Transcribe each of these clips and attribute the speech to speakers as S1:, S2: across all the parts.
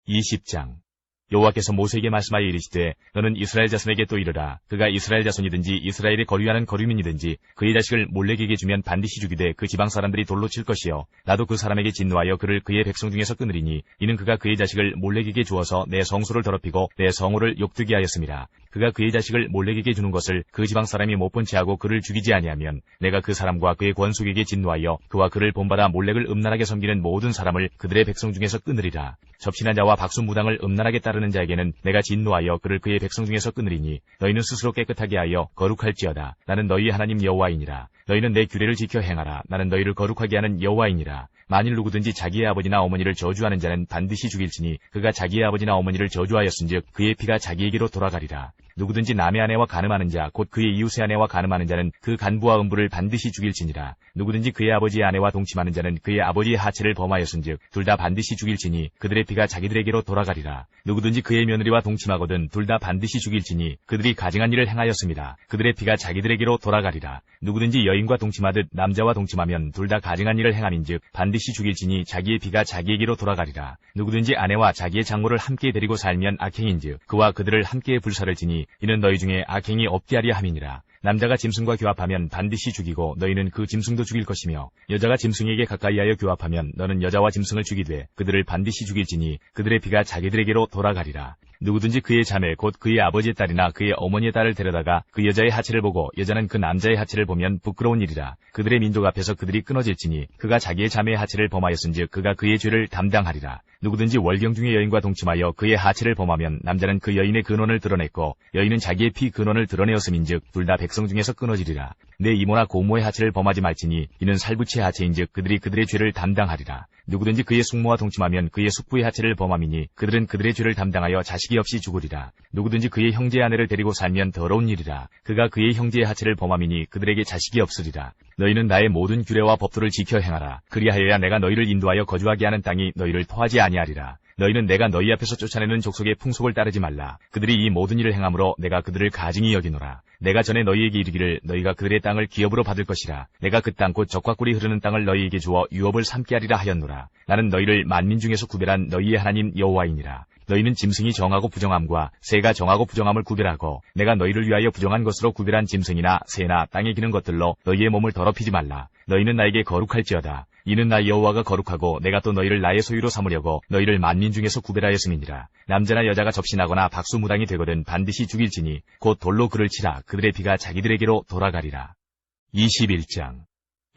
S1: 20장. 여호와께서 모세에게 말씀하여 이르시되 너는 이스라엘 자손에게 또 이르라. 그가 이스라엘 자손이든지 이스라엘에 거류하는 거류민이든지 그의 자식을 몰렉에게 주면 반드시 죽이되 그 지방 사람들이 돌로 칠 것이요 나도 그 사람에게 진노하여 그를 그의 백성 중에서 끊으리니 이는 그가 그의 자식을 몰렉에게 주어서 내 성소를 더럽히고 내 성호를 욕되게 하였음이라. 그가 그의 자식을 몰렉에게 주는 것을 그 지방 사람이 못 본 채하고 그를 죽이지 아니하면 내가 그 사람과 그의 권속에게 진노하여 그와 그를 본받아 몰렉을 음란하게 섬기는 모든 사람을 그들의 백성 중에서 끊으리라. 접신한 자와 박수무당을 음란하게 따르는 자에게는 내가 진노하여 그를 그의 백성 중에서 끊으리니 너희는 스스로 깨끗하게 하여 거룩할지어다. 나는 너희의 하나님 여호와이니라. 너희는 내 규례를 지켜 행하라. 나는 너희를 거룩하게 하는 여호와이니라. 만일 누구든지 자기의 아버지나 어머니를 저주하는 자는 반드시 죽일지니 그가 자기의 아버지나 어머니를 저주하였은즉 그의 피가 자기에게로 돌아가리라. 누구든지 남의 아내와 간음하는 자 곧 그의 이웃의 아내와 간음하는 자는 그 간부와 음부를 반드시 죽일지니라. 누구든지 그의 아버지의 아내와 동침하는 자는 그의 아버지의 하체를 범하였은즉 둘 다 반드시 죽일지니 그들의 피가 자기들에게로 돌아가리라. 누구든지 그의 며느리와 동침하거든 둘 다 반드시 죽일지니 그들이 가증한 일을 행하였습니다. 그들의 피가 자기들에게로 돌아가리라. 누구든지 여인과 동침하듯 남자와 동침하면 둘 다 가증한 일을 행함인즉 반드시 죽일지니 자기의 피가 자기에게로 돌아가리라. 누구든지 아내와 자기의 장모를 함께 데리고 살면 악행인즉 그와 그들을 함께 불사를 지니 이는 너희 중에 악행이 없게 하려 함이니라. 남자가 짐승과 교합하면 반드시 죽이고 너희는 그 짐승도 죽일 것이며 여자가 짐승에게 가까이하여 교합하면 너는 여자와 짐승을 죽이되 그들을 반드시 죽일지니 그들의 피가 자기들에게로 돌아가리라. 누구든지 그의 자매 곧 그의 아버지의 딸이나 그의 어머니의 딸을 데려다가 그 여자의 하체를 보고 여자는 그 남자의 하체를 보면 부끄러운 일이라. 그들의 민족 앞에서 그들이 끊어질지니 그가 자기의 자매의 하체를 범하였은즉 그가 그의 죄를 담당하리라. 누구든지 월경 중의 여인과 동침하여 그의 하체를 범하면 남자는 그 여인의 근원을 드러냈고 여인은 자기의 피 근원을 드러내었음인즉 둘 다 백성 중에서 끊어지리라. 내 이모나 고모의 하체를 범하지 말지니 이는 살부치의 하체인즉 그들이 그들의 죄를 담당하리라. 누구든지 그의 숙모와 동침하면 그의 숙부의 하체를 범함이니 그들은 그들의 죄를 담당하여 자식이 없이 죽으리라. 누구든지 그의 형제의 아내를 데리고 살면 더러운 일이라. 그가 그의 형제의 하체를 범함이니 그들에게 자식이 없으리라. 너희는 나의 모든 규례와 법도를 지켜 행하라. 그리하여야 내가 너희를 인도하여 거주하게 하는 땅이 너희를 토하지 아니하리라. 너희는 내가 너희 앞에서 쫓아내는 족속의 풍속을 따르지 말라. 그들이 이 모든 일을 행함으로 내가 그들을 가증히 여기노라. 내가 전에 너희에게 이르기를 너희가 그들의 땅을 기업으로 받을 것이라. 내가 그 땅 곧 젖과 꿀이 흐르는 땅을 너희에게 주어 유업을 삼게 하리라 하였노라. 나는 너희를 만민 중에서 구별한 너희의 하나님 여호와이니라. 너희는 짐승이 정하고 부정함과 새가 정하고 부정함을 구별하고 내가 너희를 위하여 부정한 것으로 구별한 짐승이나 새나 땅에 기는 것들로 너희의 몸을 더럽히지 말라. 너희는 나에게 거룩할지어다. 이는 나 여호와가 거룩하고 내가 또 너희를 나의 소유로 삼으려고 너희를 만민 중에서 구별하였음이니라. 남자나 여자가 접신하거나 박수무당이 되거든 반드시 죽일지니 곧 돌로 그를 치라. 그들의 피가 자기들에게로 돌아가리라. 21장.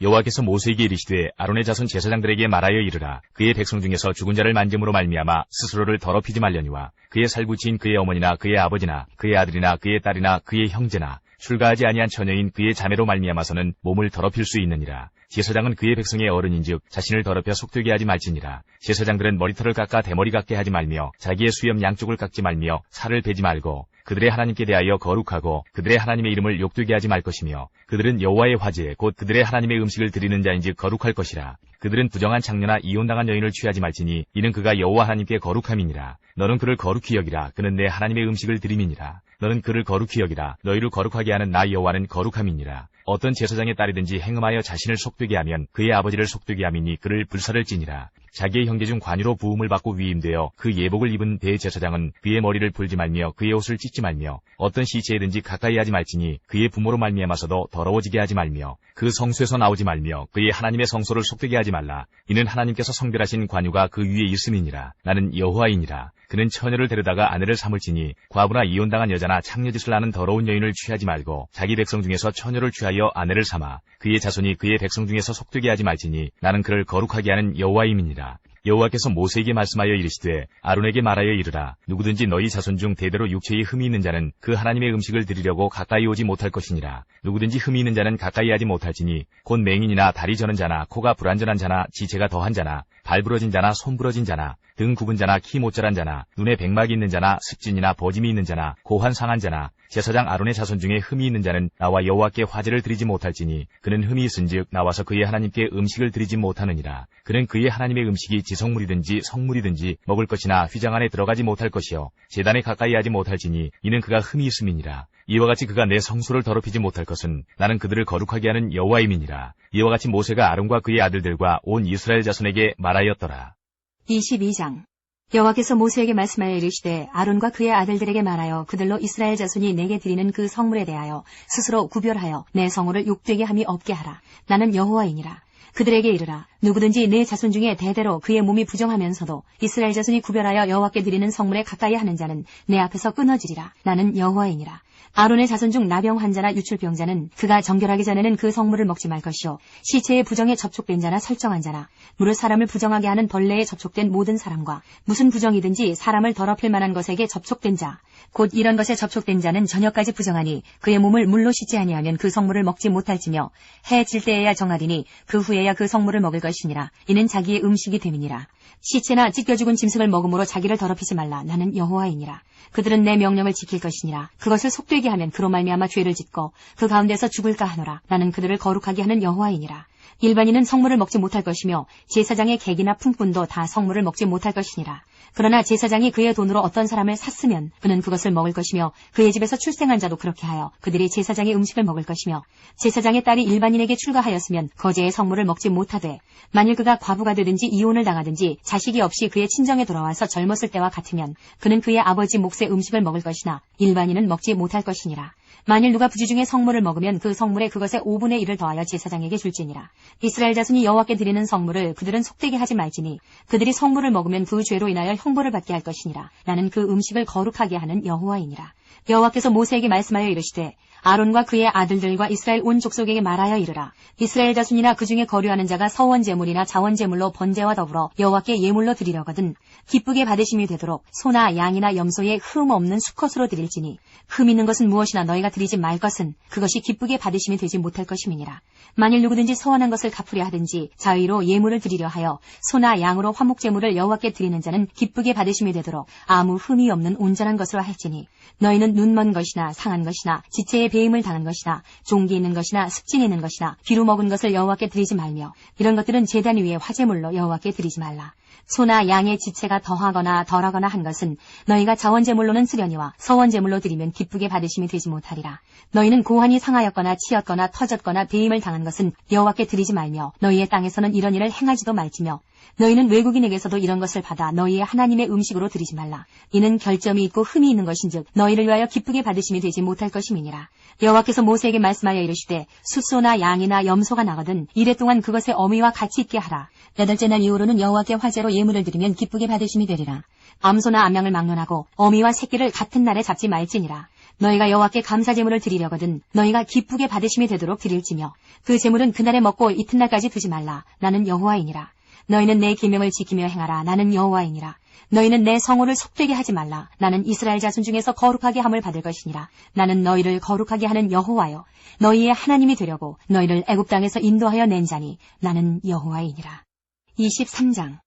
S1: 여호와께서 모세에게 이르시되 아론의 자손 제사장들에게 말하여 이르라. 그의 백성 중에서 죽은 자를 만짐으로 말미암아 스스로를 더럽히지 말려니와 그의 살부치인 그의 어머니나 그의 아버지나 그의 아들이나 그의 딸이나 그의 형제나 출가하지 아니한 처녀인 그의 자매로 말미암아서는 몸을 더럽힐 수 있느니라. 제사장은 그의 백성의 어른인즉 자신을 더럽혀 속되게 하지 말지니라. 제사장들은 머리털을 깎아 대머리 같게 하지 말며 자기의 수염 양쪽을 깎지 말며 살을 베지 말고 그들의 하나님께 대하여 거룩하고 그들의 하나님의 이름을 욕되게 하지 말 것이며 그들은 여호와의 화제 곧 그들의 하나님의 음식을 드리는 자인즉 거룩할 것이라. 그들은 부정한 창녀나 이혼당한 여인을 취하지 말지니 이는 그가 여호와 하나님께 거룩함이니라. 너는 그를 거룩히 여기라. 그는 내 하나님의 음식을 드림이니라. 너는 그를 거룩히 여기라. 너희를 거룩하게 하는 나 여호와는 거룩함이니라. 어떤 제사장의 딸이든지 행음하여 자신을 속되게 하면 그의 아버지를 속되게 함이니 그를 불사를 지니라. 자기의 형제 중 관유로 부음을 받고 위임되어 그 예복을 입은 대제사장은 그의 머리를 풀지 말며 그의 옷을 찢지 말며 어떤 시체에든지 가까이 하지 말지니 그의 부모로 말미암아서도 더러워지게 하지 말며 그 성소에서 나오지 말며 그의 하나님의 성소를 속되게 하지 말라. 이는 하나님께서 성별하신 관유가 그 위에 있음이니라. 나는 여호와이니라. 그는 처녀를 데려다가 아내를 삼을지니 과부나 이혼당한 여자나 창녀짓을 하는 더러운 여인을 취하지 말고 자기 백성 중에서 처녀를 취하여 아내를 삼아 그의 자손이 그의 백성 중에서 속되게 하지 말지니 나는 그를 거룩하게 하는 여호와임이니라. 여호와께서 모세에게 말씀하여 이르시되 아론에게 말하여 이르라. 누구든지 너희 자손 중 대대로 육체에 흠이 있는 자는 그 하나님의 음식을 드리려고 가까이 오지 못할 것이니라. 누구든지 흠이 있는 자는 가까이 하지 못할지니 곧 맹인이나 다리 저는 자나 코가 불완전한 자나 지체가 더한 자나 발 부러진 자나 손 부러진 자나 등 굽은 자나 키 못 자란 자나 눈에 백막이 있는 자나 습진이나 버짐이 있는 자나 고환 상한 자나 제사장 아론의 자손 중에 흠이 있는 자는 나와 여호와께 화제를 드리지 못할지니 그는 흠이 있은즉 나와서 그의 하나님께 음식을 드리지 못하느니라. 그는 그의 하나님의 음식이 지성물이든지 성물이든지 먹을 것이나 휘장 안에 들어가지 못할 것이요 제단에 가까이 하지 못할지니 이는 그가 흠이 있음이니라. 이와 같이 그가 내 성소를 더럽히지 못할 것은 나는 그들을 거룩하게 하는 여호와임이니라. 이와 같이 모세가 아론과 그의 아들들과 온 이스라엘 자손에게 말하였더라.
S2: 22장. 여호와께서 모세에게 말씀하여 이르시되 아론과 그의 아들들에게 말하여 그들로 이스라엘 자손이 내게 드리는 그 성물에 대하여 스스로 구별하여 내 성호를 욕되게 함이 없게 하라. 나는 여호와이니라. 그들에게 이르라. 누구든지 내 자손 중에 대대로 그의 몸이 부정하면서도 이스라엘 자손이 구별하여 여호와께 드리는 성물에 가까이 하는 자는 내 앞에서 끊어지리라. 나는 여호와이니라. 아론의 자손 중 나병 환자나 유출병자는 그가 정결하기 전에는 그 성물을 먹지 말 것이요 시체의 부정에 접촉된 자나 설정한 자나 무릇 사람을 부정하게 하는 벌레에 접촉된 모든 사람과 무슨 부정이든지 사람을 더럽힐 만한 것에게 접촉된 자 곧 이런 것에 접촉된 자는 저녁까지 부정하니 그의 몸을 물로 씻지 아니하면 그 성물을 먹지 못할지며 해 질 때에야 정하리니 그 후에야 그 성물을 먹을 것이니라. 이는 자기의 음식이 됨이니라. 시체나 찢겨 죽은 짐승을 먹음으로 자기를 더럽히지 말라. 나는 여호와이니라. 그들은 내 명령을 지킬 것이니라. 그것을 속되게 하면 그로 말미암아 죄를 짓고 그 가운데서 죽을까 하노라. 나는 그들을 거룩하게 하는 여호와이니라. 일반인은 성물을 먹지 못할 것이며 제사장의 객이나 품꾼도 다 성물을 먹지 못할 것이니라. 그러나 제사장이 그의 돈으로 어떤 사람을 샀으면 그는 그것을 먹을 것이며 그의 집에서 출생한 자도 그렇게 하여 그들이 제사장의 음식을 먹을 것이며 제사장의 딸이 일반인에게 출가하였으면 거제의 성물을 먹지 못하되 만일 그가 과부가 되든지 이혼을 당하든지 자식이 없이 그의 친정에 돌아와서 젊었을 때와 같으면 그는 그의 아버지 몫의 음식을 먹을 것이나 일반인은 먹지 못할 것이니라. 만일 누가 부지 중에 성물을 먹으면 그 성물에 그것의 5분의 1을 더하여 제사장에게 줄지니라. 이스라엘 자손이 여호와께 드리는 성물을 그들은 속되게 하지 말지니 그들이 성물을 먹으면 그 죄로 인하여 형벌을 받게 할 것이니라. 나는 그 음식을 거룩하게 하는 여호와이니라. 여호와께서 모세에게 말씀하여 이르시되 아론과 그의 아들들과 이스라엘 온 족속에게 말하여 이르라. 이스라엘 자손이나 그 중에 거류하는 자가 서원 제물이나 자원 제물로 번제와 더불어 여호와께 예물로 드리려거든 기쁘게 받으심이 되도록 소나 양이나 염소의 흠 없는 수컷으로 드릴지니 흠 있는 것은 무엇이나 너희가 드리지 말 것은 그것이 기쁘게 받으심이 되지 못할 것임이니라. 만일 누구든지 서원한 것을 갚으려 하든지 자의로 예물을 드리려 하여 소나 양으로 화목 제물을 여호와께 드리는 자는 기쁘게 받으심이 되도록 아무 흠이 없는 온전한 것으로 할지니 너희는 눈먼 것이나 상한 것이나 지체의 배임을 당한 것이나 종기 있는 것이나 습진 있는 것이나 비루 먹은 것을 여호와께 드리지 말며 이런 것들은 제단 위에 화제물로 여호와께 드리지 말라. 소나 양의 지체가 더하거나 덜하거나 한 것은 너희가 자원제물로는 쓰려니와 서원제물로 드리면 기쁘게 받으심이 되지 못하리라. 너희는 고환이 상하였거나 치였거나 터졌거나 배임을 당한 것은 여호와께 드리지 말며 너희의 땅에서는 이런 일을 행하지도 말지며 너희는 외국인에게서도 이런 것을 받아 너희의 하나님의 음식으로 드리지 말라. 이는 결점이 있고 흠이 있는 것인즉 너희를 위하여 기쁘게 받으심이 되지 못할 것임이니라. 여호와께서 모세에게 말씀하여 이르시되 숫소나 양이나 염소가 나거든 이래 동안 그것의 어미와 같이 있게 하라. 8째 날 이후로는 여호와께 화제로 예물을 드리면 기쁘게 받으심이 되리라. 암소나 암양을 막론하고 어미와 새끼를 같은 날에 잡지 말지니라. 너희가 여호와께 감사제물을 드리려거든 너희가 기쁘게 받으심이 되도록 드릴지며 그 제물은 그날에 먹고 이튿날까지 두지 말라. 나는 여호와이니라. 너희는 내 계명을 지키며 행하라. 나는 여호와이니라. 너희는 내 성호를 속되게 하지 말라. 나는 이스라엘 자손 중에서 거룩하게 함을 받을 것이니라. 나는 너희를 거룩하게 하는 여호와여 너희의 하나님이 되려고 너희를 애굽 땅에서 인도하여 낸 자니 나는 여호와이니라. 23장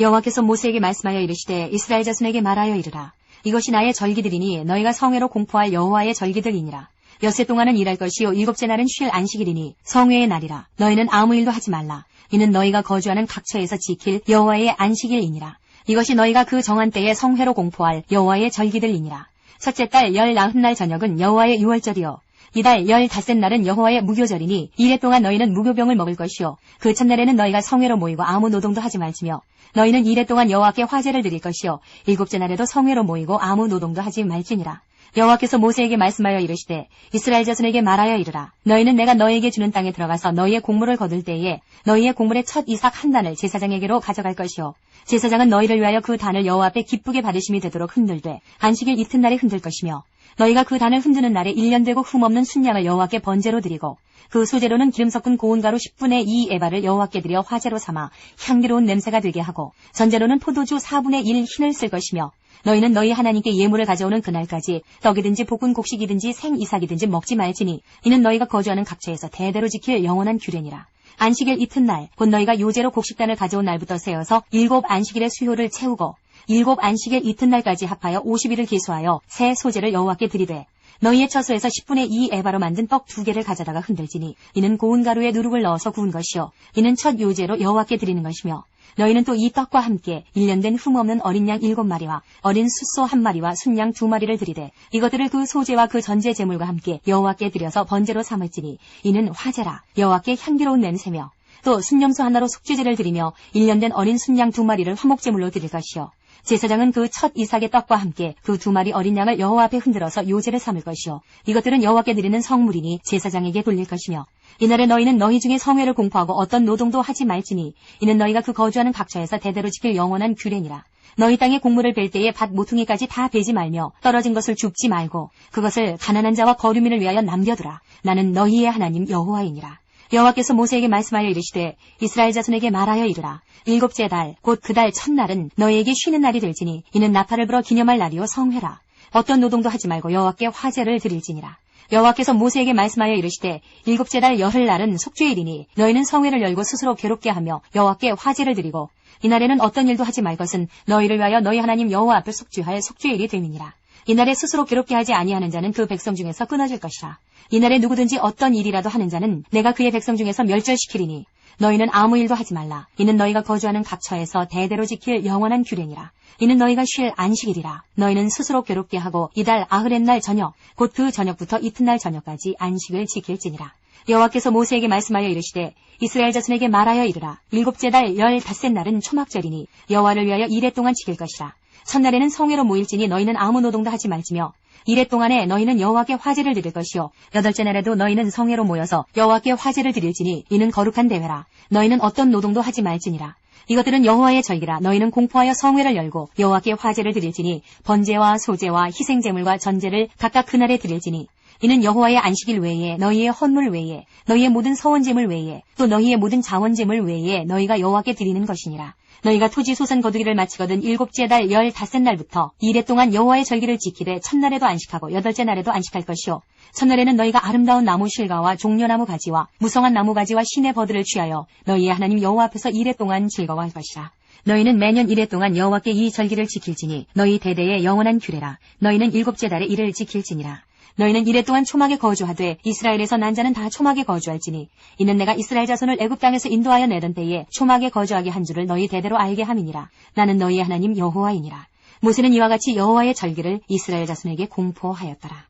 S2: 여호와께서 모세에게 말씀하여 이르시되 이스라엘 자손에게 말하여 이르라. 이것이 나의 절기들이니 너희가 성회로 공포할 여호와의 절기들이니라. 엿새 동안은 일할 것이요 7째 날은 쉴 안식일이니 성회의 날이라. 너희는 아무 일도 하지 말라. 이는 너희가 거주하는 각처에서 지킬 여호와의 안식일이니라. 이것이 너희가 그 정한 때에 성회로 공포할 여호와의 절기들이니라. 첫째 달 19날 저녁은 여호와의 유월절이요 이달 15날은 여호와의 무교절이니 이래 동안 너희는 무교병을 먹을 것이요 그 첫날에는 너희가 성회로 모이고 아무 노동도 하지 말지며 너희는 이래 동안 여호와께 화제를 드릴 것이요 7째 날에도 성회로 모이고 아무 노동도 하지 말지니라. 여호와께서 모세에게 말씀하여 이르시되 이스라엘 자손에게 말하여 이르라. 너희는 내가 너희에게 주는 땅에 들어가서 너희의 곡물을 거둘 때에 너희의 곡물의 첫 이삭 한 단을 제사장에게로 가져갈 것이요 제사장은 너희를 위하여 그 단을 여호와 앞에 기쁘게 받으심이 되도록 흔들되 안식일 이튿날에 흔들 것이며 너희가 그 단을 흔드는 날에 1년 되고 흠없는 순양을 여호와께 번제로 드리고 그 소제로는 기름 섞은 고운 가루 10분의 2 에바를 여호와께 드려 화제로 삼아 향기로운 냄새가 되게 하고 전제로는 포도주 4분의 1 흰을 쓸 것이며 너희는 너희 하나님께 예물을 가져오는 그날까지 떡이든지 볶은 곡식이든지 생이삭이든지 먹지 말지니 이는 너희가 거주하는 각처에서 대대로 지킬 영원한 규례니라. 안식일 이튿날 곧 너희가 요제로 곡식단을 가져온 날부터 세어서 7 안식일의 수요를 채우고 7 안식일 이튿날까지 합하여 50일을 계수하여 새 소제를 여호와께 드리되 너희의 처소에서 10분의 2 에바로 만든 떡 2개를 가져다가 흔들지니 이는 고운 가루에 누룩을 넣어서 구운 것이요 이는 첫 요제로 여호와께 드리는 것이며 너희는 또 이 떡과 함께 1년 된 흠없는 어린 양 7마리와 어린 숫소 1마리와 순양 2마리를 드리되 이것들을 그 소제와 그 전제 제물과 함께 여호와께 드려서 번제로 삼을지니 이는 화제라 여호와께 향기로운 냄새며 또 순염소 하나로 속죄제를 드리며 1년 된 어린 순양 2마리를 화목제물로 드릴 것이요 제사장은 그 첫 이삭의 떡과 함께 그 2마리 어린 양을 여호와 앞에 흔들어서 요제를 삼을 것이요 이것들은 여호와께 드리는 성물이니 제사장에게 돌릴 것이며 이날에 너희는 너희 중에 성회를 공포하고 어떤 노동도 하지 말지니 이는 너희가 그 거주하는 각처에서 대대로 지킬 영원한 규례니라. 너희 땅에 곡물을 벨 때에 밭 모퉁이까지 다 베지 말며 떨어진 것을 줍지 말고 그것을 가난한 자와 거류민을 위하여 남겨두라. 나는 너희의 하나님 여호와이니라. 여호와께서 모세에게 말씀하여 이르시되 이스라엘 자손에게 말하여 이르라. 7째 달 곧 그 달 첫날은 너희에게 쉬는 날이 될지니 이는 나팔을 불어 기념할 날이요 성회라. 어떤 노동도 하지 말고 여호와께 화제를 드릴지니라. 여호와께서 모세에게 말씀하여 이르시되 7째 달 열흘날은 속죄일이니 너희는 성회를 열고 스스로 괴롭게 하며 여호와께 화제를 드리고 이날에는 어떤 일도 하지 말 것은 너희를 위하여 너희 하나님 여호와 앞을 속죄할 속죄일이 됨이니라. 이날에 스스로 괴롭게 하지 아니하는 자는 그 백성 중에서 끊어질 것이라. 이날에 누구든지 어떤 일이라도 하는 자는 내가 그의 백성 중에서 멸절시키리니 너희는 아무 일도 하지 말라. 이는 너희가 거주하는 각처에서 대대로 지킬 영원한 규례니라. 이는 너희가 쉴 안식일이라. 너희는 스스로 괴롭게 하고 이달 아흐렛날 저녁 곧 그 저녁부터 이튿날 저녁까지 안식을 지킬지니라. 여호와께서 모세에게 말씀하여 이르시되 이스라엘 자손에게 말하여 이르라. 7째 달 15날은 초막절이니 여호와를 위하여 이레 동안 지킬 것이라. 첫날에는 성회로 모일지니 너희는 아무 노동도 하지 말지며 이레 동안에 너희는 여호와께 화제를 드릴 것이요 8째 날에도 너희는 성회로 모여서 여호와께 화제를 드릴지니 이는 거룩한 대회라. 너희는 어떤 노동도 하지 말지니라. 이것들은 여호와의 절기라. 너희는 공포하여 성회를 열고 여호와께 화제를 드릴지니 번제와 소제와 희생제물과 전제를 각각 그날에 드릴지니 이는 여호와의 안식일 외에 너희의 헌물 외에 너희의 모든 서원제물 외에 또 너희의 모든 자원제물 외에 너희가 여호와께 드리는 것이니라. 너희가 토지 소산 거두기를 마치거든 7째 달 15날부터 이레 동안 여호와의 절기를 지키되 첫날에도 안식하고 8째 날에도 안식할 것이요 첫날에는 너희가 아름다운 나무 실과와 종려나무 가지와 무성한 나무 가지와 시내 버들을 취하여 너희의 하나님 여호와 앞에서 이레 동안 즐거워할 것이라. 너희는 매년 이레 동안 여호와께 이 절기를 지킬지니 너희 대대의 영원한 규례라. 너희는 7째 달에 이를 지킬지니라. 너희는 이레 동안 초막에 거주하되 이스라엘에서 난 자는 다 초막에 거주할지니 이는 내가 이스라엘 자손을 애굽 땅에서 인도하여 내던 때에 초막에 거주하게 한 줄을 너희 대대로 알게 함이니라. 나는 너희의 하나님 여호와이니라. 모세는 이와 같이 여호와의 절기를 이스라엘 자손에게 공포하였더라.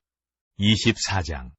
S1: 24장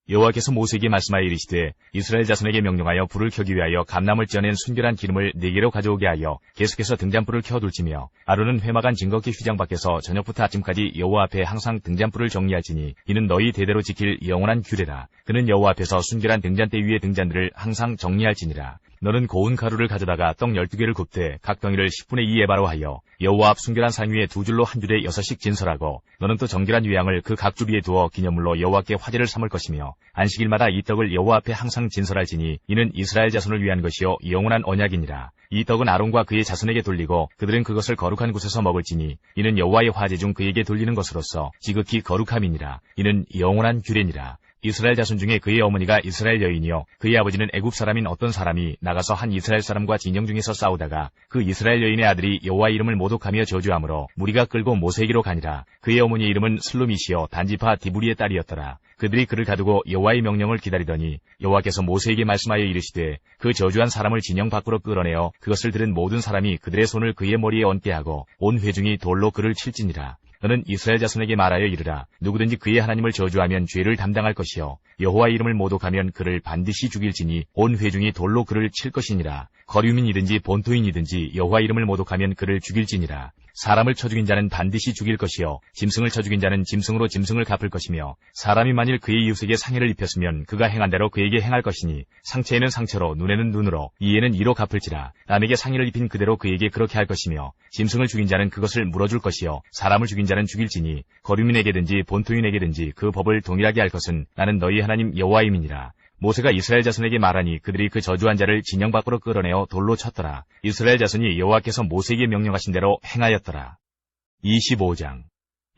S1: 여호와께서 모세에게 말씀하여 이르시되 이스라엘 자손에게 명령하여 불을 켜기 위하여 감람을 쪄낸 순결한 기름을 4개로 가져오게 하여 계속해서 등잔불을 켜둘지며 아론은 회막안 증거기 휘장 밖에서 저녁부터 아침까지 여호와 앞에 항상 등잔불을 정리할지니 이는 너희 대대로 지킬 영원한 규례라. 그는 여호와 앞에서 순결한 등잔대 위의 등잔들을 항상 정리할지니라. 너는 고운 가루를 가져다가 떡 12개를 굽되 각 덩이를 10분의 2 에바로 하여 여호와 앞 순결한 상 위에 2줄로 한 줄에 6씩 진설하고 너는 또 정결한 유향을 그 각 줄 위에 두어 기념물로 여호와께 화제를 삼을 것이며 안식일마다 이 떡을 여호와 앞에 항상 진설할지니 이는 이스라엘 자손을 위한 것이요 영원한 언약이니라. 이 떡은 아론과 그의 자손에게 돌리고 그들은 그것을 거룩한 곳에서 먹을지니 이는 여호와의 화제 중 그에게 돌리는 것으로서 지극히 거룩함이니라. 이는 영원한 규례니라. 이스라엘 자손 중에 그의 어머니가 이스라엘 여인이요 그의 아버지는 애굽 사람인 어떤 사람이 나가서 한 이스라엘 사람과 진영 중에서 싸우다가 그 이스라엘 여인의 아들이 여호와 이름을 모독하며 저주하므로 무리가 끌고 모세에게로 가니라. 그의 어머니의 이름은 슬로미시요 단지파 디브리의 딸이었더라. 그들이 그를 가두고 여호와의 명령을 기다리더니 여호와께서 모세에게 말씀하여 이르시되 그 저주한 사람을 진영 밖으로 끌어내어 그것을 들은 모든 사람이 그들의 손을 그의 머리에 얹게 하고 온 회중이 돌로 그를 칠지니라. 너는 이스라엘 자손에게 말하여 이르라. 누구든지 그의 하나님을 저주하면 죄를 담당할 것이요 여호와 이름을 모독하면 그를 반드시 죽일지니 온 회중이 돌로 그를 칠 것이니라. 거류민이든지 본토인이든지 여호와 이름을 모독하면 그를 죽일지니라. 사람을 쳐 죽인 자는 반드시 죽일 것이요 짐승을 쳐 죽인 자는 짐승으로 짐승을 갚을 것이며 사람이 만일 그의 이웃에게 상해를 입혔으면 그가 행한 대로 그에게 행할 것이니 상체에는 상처로 눈에는 눈으로 이에는 이로 갚을지라. 남에게 상해를 입힌 그대로 그에게 그렇게 할 것이며 짐승을 죽인 자는 그것을 물어줄 것이요 사람을 죽인 자는 죽일지니 거류민에게든지 본토인에게든지 그 법을 동일하게 할 것은 나는 너희 하나님 여호와임이니라. 모세가 이스라엘 자손에게 말하니 그들이 그 저주한 자를 진영 밖으로 끌어내어 돌로 쳤더라. 이스라엘 자손이 여호와께서 모세에게 명령하신 대로 행하였더라. 25장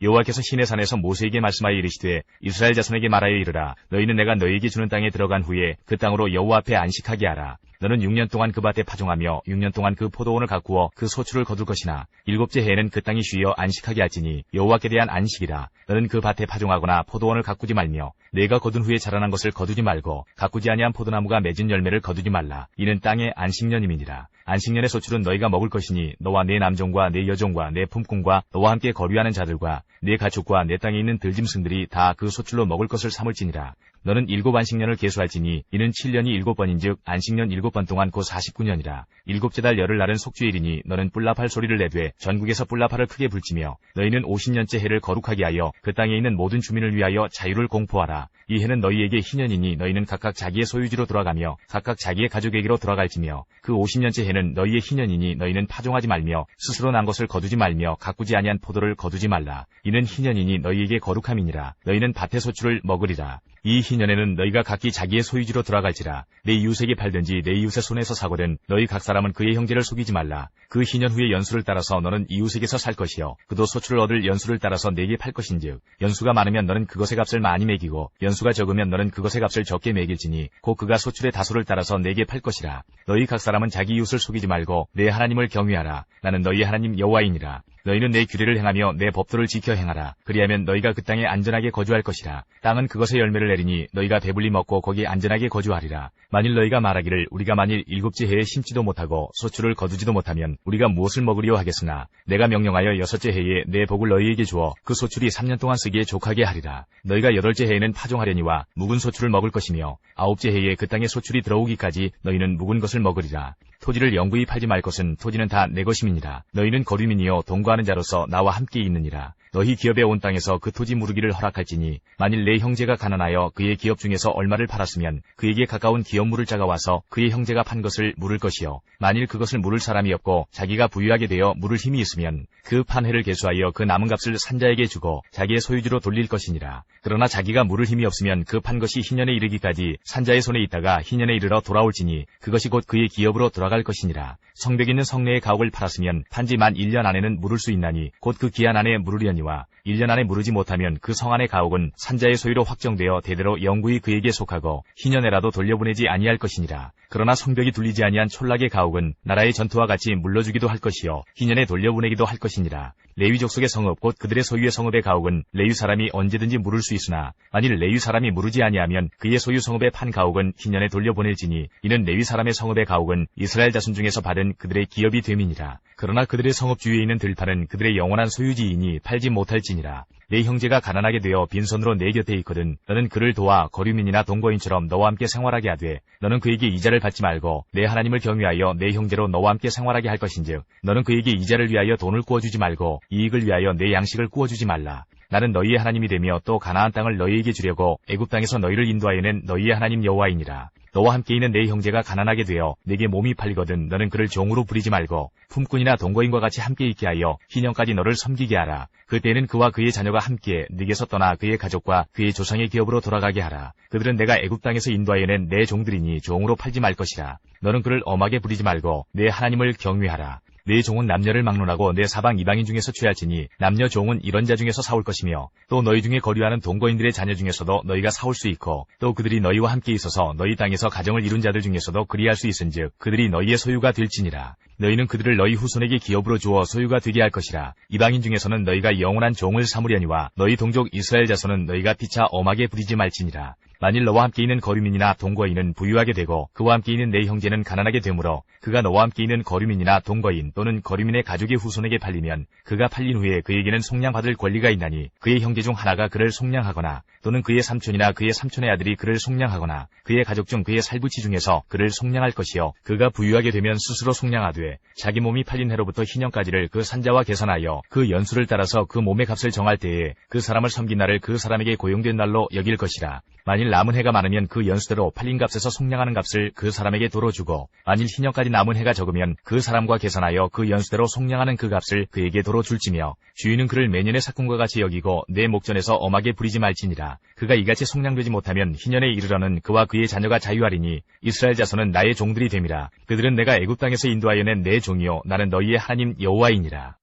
S1: 여호와께서 시내산에서 모세에게 말씀하여 이르시되 이스라엘 자손에게 말하여 이르라. 너희는 내가 너희에게 주는 땅에 들어간 후에 그 땅으로 여호와 앞에 안식하게 하라. 너는 6년 동안 그 밭에 파종하며 6년 동안 그 포도원을 가꾸어 그 소출을 거둘 것이나 7째 해에는 그 땅이 쉬어 안식하게 할지니 여호와께 대한 안식이라. 너는 그 밭에 파종하거나 포도원을 가꾸지 말며 내가 거둔 후에 자라난 것을 거두지 말고 가꾸지 아니한 포도나무가 맺은 열매를 거두지 말라. 이는 땅의 안식년임이니라. 안식년의 소출은 너희가 먹을 것이니 너와 내 남종과 내 여종과 내 품꾼과 너와 함께 거류하는 자들과 내 가축과 내 땅에 있는 들짐승들이 다 그 소출로 먹을 것을 삼을지니라. 너는 7안식년을 계수할지니 이는 7년이 7번인즉 안식년 7번 동안 곧 49년이라. 7째 달 열흘날은 속주일이니 너는 뿔라팔 소리를 내되 전국에서 뿔라팔을 크게 불지며 너희는 50년째 해를 거룩하게 하여 그 땅에 있는 모든 주민을 위하여 자유를 공포하라. 이 해는 너희에게 희년이니 너희는 각각 자기의 소유지로 돌아가며 각각 자기의 가족에게로 돌아갈지며 그 50년째 해는 너희의 희년이니 너희는 파종하지 말며 스스로 난 것을 거두지 말며 가꾸지 아니한 포도를 거두지 말라. 이는 희년이니 너희에게 거룩함이니라. 너희는 밭의 소출을 먹으리라. 이 희년에는 너희가 각기 자기의 소유지로 돌아갈지라. 내 이웃에게 팔든지 내 이웃의 손에서 사거든 너희 각 사람은 그의 형제를 속이지 말라. 그 희년 후에 연수를 따라서 너는 이웃에게서 살 것이요 그도 소출을 얻을 연수를 따라서 내게 팔 것인즉 연수가 많으면 너는 그것의 값을 많이 매기고 연수가 적으면 너는 그것의 값을 적게 매길지니 곧 그가 소출의 다소를 따라서 내게 팔 것이라. 너희 각 사람은 자기 이웃을 속이지 말고 내 하나님을 경외하라. 나는 너희 하나님 여호와이니라. 너희는 내 규례를 행하며 내 법도를 지켜 행하라. 그리하면 너희가 그 땅에 안전하게 거주할 것이라. 땅은 그것의 열매를 내리니 너희가 배불리 먹고 거기 안전하게 거주하리라. 만일 너희가 말하기를 우리가 만일 7째 해에 심지도 못하고 소출을 거두지도 못하면 우리가 무엇을 먹으리요 하겠으나 내가 명령하여 6째 해에 내 복을 너희에게 주어 그 소출이 3년 동안 쓰기에 족하게 하리라. 너희가 8째 해에는 파종하려니와 묵은 소출을 먹을 것이며 9째 해에 그 땅에 소출이 들어오기까지 너희는 묵은 것을 먹으리라. 토지를 영구히 팔지 말 것은 토지는 다 내 것임이니라. 너희는 거류민이여 동거하는 자로서 나와 함께 있느니라. 너희 기업에 온 땅에서 그 토지 무르기를 허락할지니 만일 내 형제가 가난하여 그의 기업 중에서 얼마를 팔았으면 그에게 가까운 기업물을 자가 와서 그의 형제가 판 것을 물을 것이요 만일 그것을 물을 사람이 없고 자기가 부유하게 되어 물을 힘이 있으면 그 판 해를 계수하여 그 남은 값을 산자에게 주고 자기의 소유지로 돌릴 것이니라. 그러나 자기가 물을 힘이 없으면 그 판 것이 희년에 이르기까지 산자의 손에 있다가 희년에 이르러 돌아올지니 그것이 곧 그의 기업으로 돌아갈 것이니라. 성벽 있는 성내의 가옥을 팔았으면 판지 만 1년 안에는 물을 수 있나니 곧 그 기한 안에 물으려니와 1년 안에 무르지 못하면 그 성 안의 가옥은 산자의 소유로 확정되어 대대로 영구히 그에게 속하고 희년에라도 돌려보내지 아니할 것이니라. 그러나 성벽이 둘리지 아니한 촌락의 가옥은 나라의 전투와 같이 물러주기도 할 것이요 희년에 돌려보내기도 할 것이니라. 레위 족속의 성읍 곧 그들의 소유의 성읍의 가옥은 레위 사람이 언제든지 물을 수 있으나 만일 레위 사람이 무르지 아니하면 그의 소유 성읍의 판 가옥은 희년에 돌려보낼지니 이는 레위 사람의 성읍의 가옥은 이스라엘 자손 중에서 받은 그들의 기업이 됨이니라. 그러나 그들의 성읍 주위에 있는 들판은 그들의 영원한 소유지이니 팔지 못할지니라. 내 형제가 가난하게 되어 빈손으로 내 곁에 있거든 너는 그를 도와 거류민이나 동거인처럼 너와 함께 생활하게 하되 너는 그에게 이자를 받지 말고 내 하나님을 경외하여 내 형제로 너와 함께 생활하게 할 것인즉 너는 그에게 이자를 위하여 돈을 구워주지 말고 이익을 위하여 내 양식을 구워주지 말라. 나는 너희의 하나님이 되며 또 가나안 땅을 너희에게 주려고 애굽 땅에서 너희를 인도하여 낸 너희의 하나님 여호와이니라. 너와 함께 있는 내 형제가 가난하게 되어 내게 몸이 팔리거든 너는 그를 종으로 부리지 말고 품꾼이나 동거인과 같이 함께 있게 하여 희년까지 너를 섬기게 하라. 그때는 그와 그의 자녀가 함께 네게서 떠나 그의 가족과 그의 조상의 기업으로 돌아가게 하라. 그들은 내가 애굽 땅에서 인도하여 낸 내 종들이니 종으로 팔지 말 것이라. 너는 그를 엄하게 부리지 말고 내 하나님을 경외하라. 내 종은 남녀를 막론하고 내 사방 이방인 중에서 취할지니 남녀 종은 이런 자 중에서 사올 것이며 또 너희 중에 거류하는 동거인들의 자녀 중에서도 너희가 사올 수 있고 또 그들이 너희와 함께 있어서 너희 땅에서 가정을 이룬 자들 중에서도 그리할 수 있은즉 그들이 너희의 소유가 될지니라. 너희는 그들을 너희 후손에게 기업으로 주어 소유가 되게 할 것이라. 이방인 중에서는 너희가 영원한 종을 삼으려니와 너희 동족 이스라엘 자손은 너희가 피차 엄하게 부리지 말지니라. 만일 너와 함께 있는 거류민이나 동거인은 부유하게 되고 그와 함께 있는 내 형제는 가난하게 되므로 그가 너와 함께 있는 거류민이나 동거인 또는 거류민의 가족의 후손에게 팔리면 그가 팔린 후에 그에게는 속량받을 권리가 있나니 그의 형제 중 하나가 그를 속량하거나 또는 그의 삼촌이나 그의 삼촌의 아들이 그를 속량하거나 그의 가족 중 그의 살부치 중에서 그를 속량할 것이요 그가 부유하게 되면 스스로 속량하되 자기 몸이 팔린 해로부터 희년까지를 그 산자와 계산하여 그 연수를 따라서 그 몸의 값을 정할 때에 그 사람을 섬긴 날을 그 사람에게 고용된 날로 여길 것이라. 만일 남은 해가 많으면 그 연수대로 팔린 값에서 속량하는 값을 그 사람에게 도로 주고 만일 희년까지 남은 해가 적으면 그 사람과 계산하여 그 연수대로 속량하는 그 값을 그에게 도로 줄지며 주인은 그를 매년의 삭금과 같이 여기고 내 목전에서 엄하게 부리지 말지니라. 그가 이같이 속량되지 못하면 희년에 이르러는 그와 그의 자녀가 자유하리니 이스라엘 자손은 나의 종들이 됨이라. 그들은 내가 애굽 땅에서 인도하여 낸 내 종이요 나는 너희의 하나님 여호와이니라.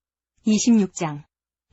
S2: 26장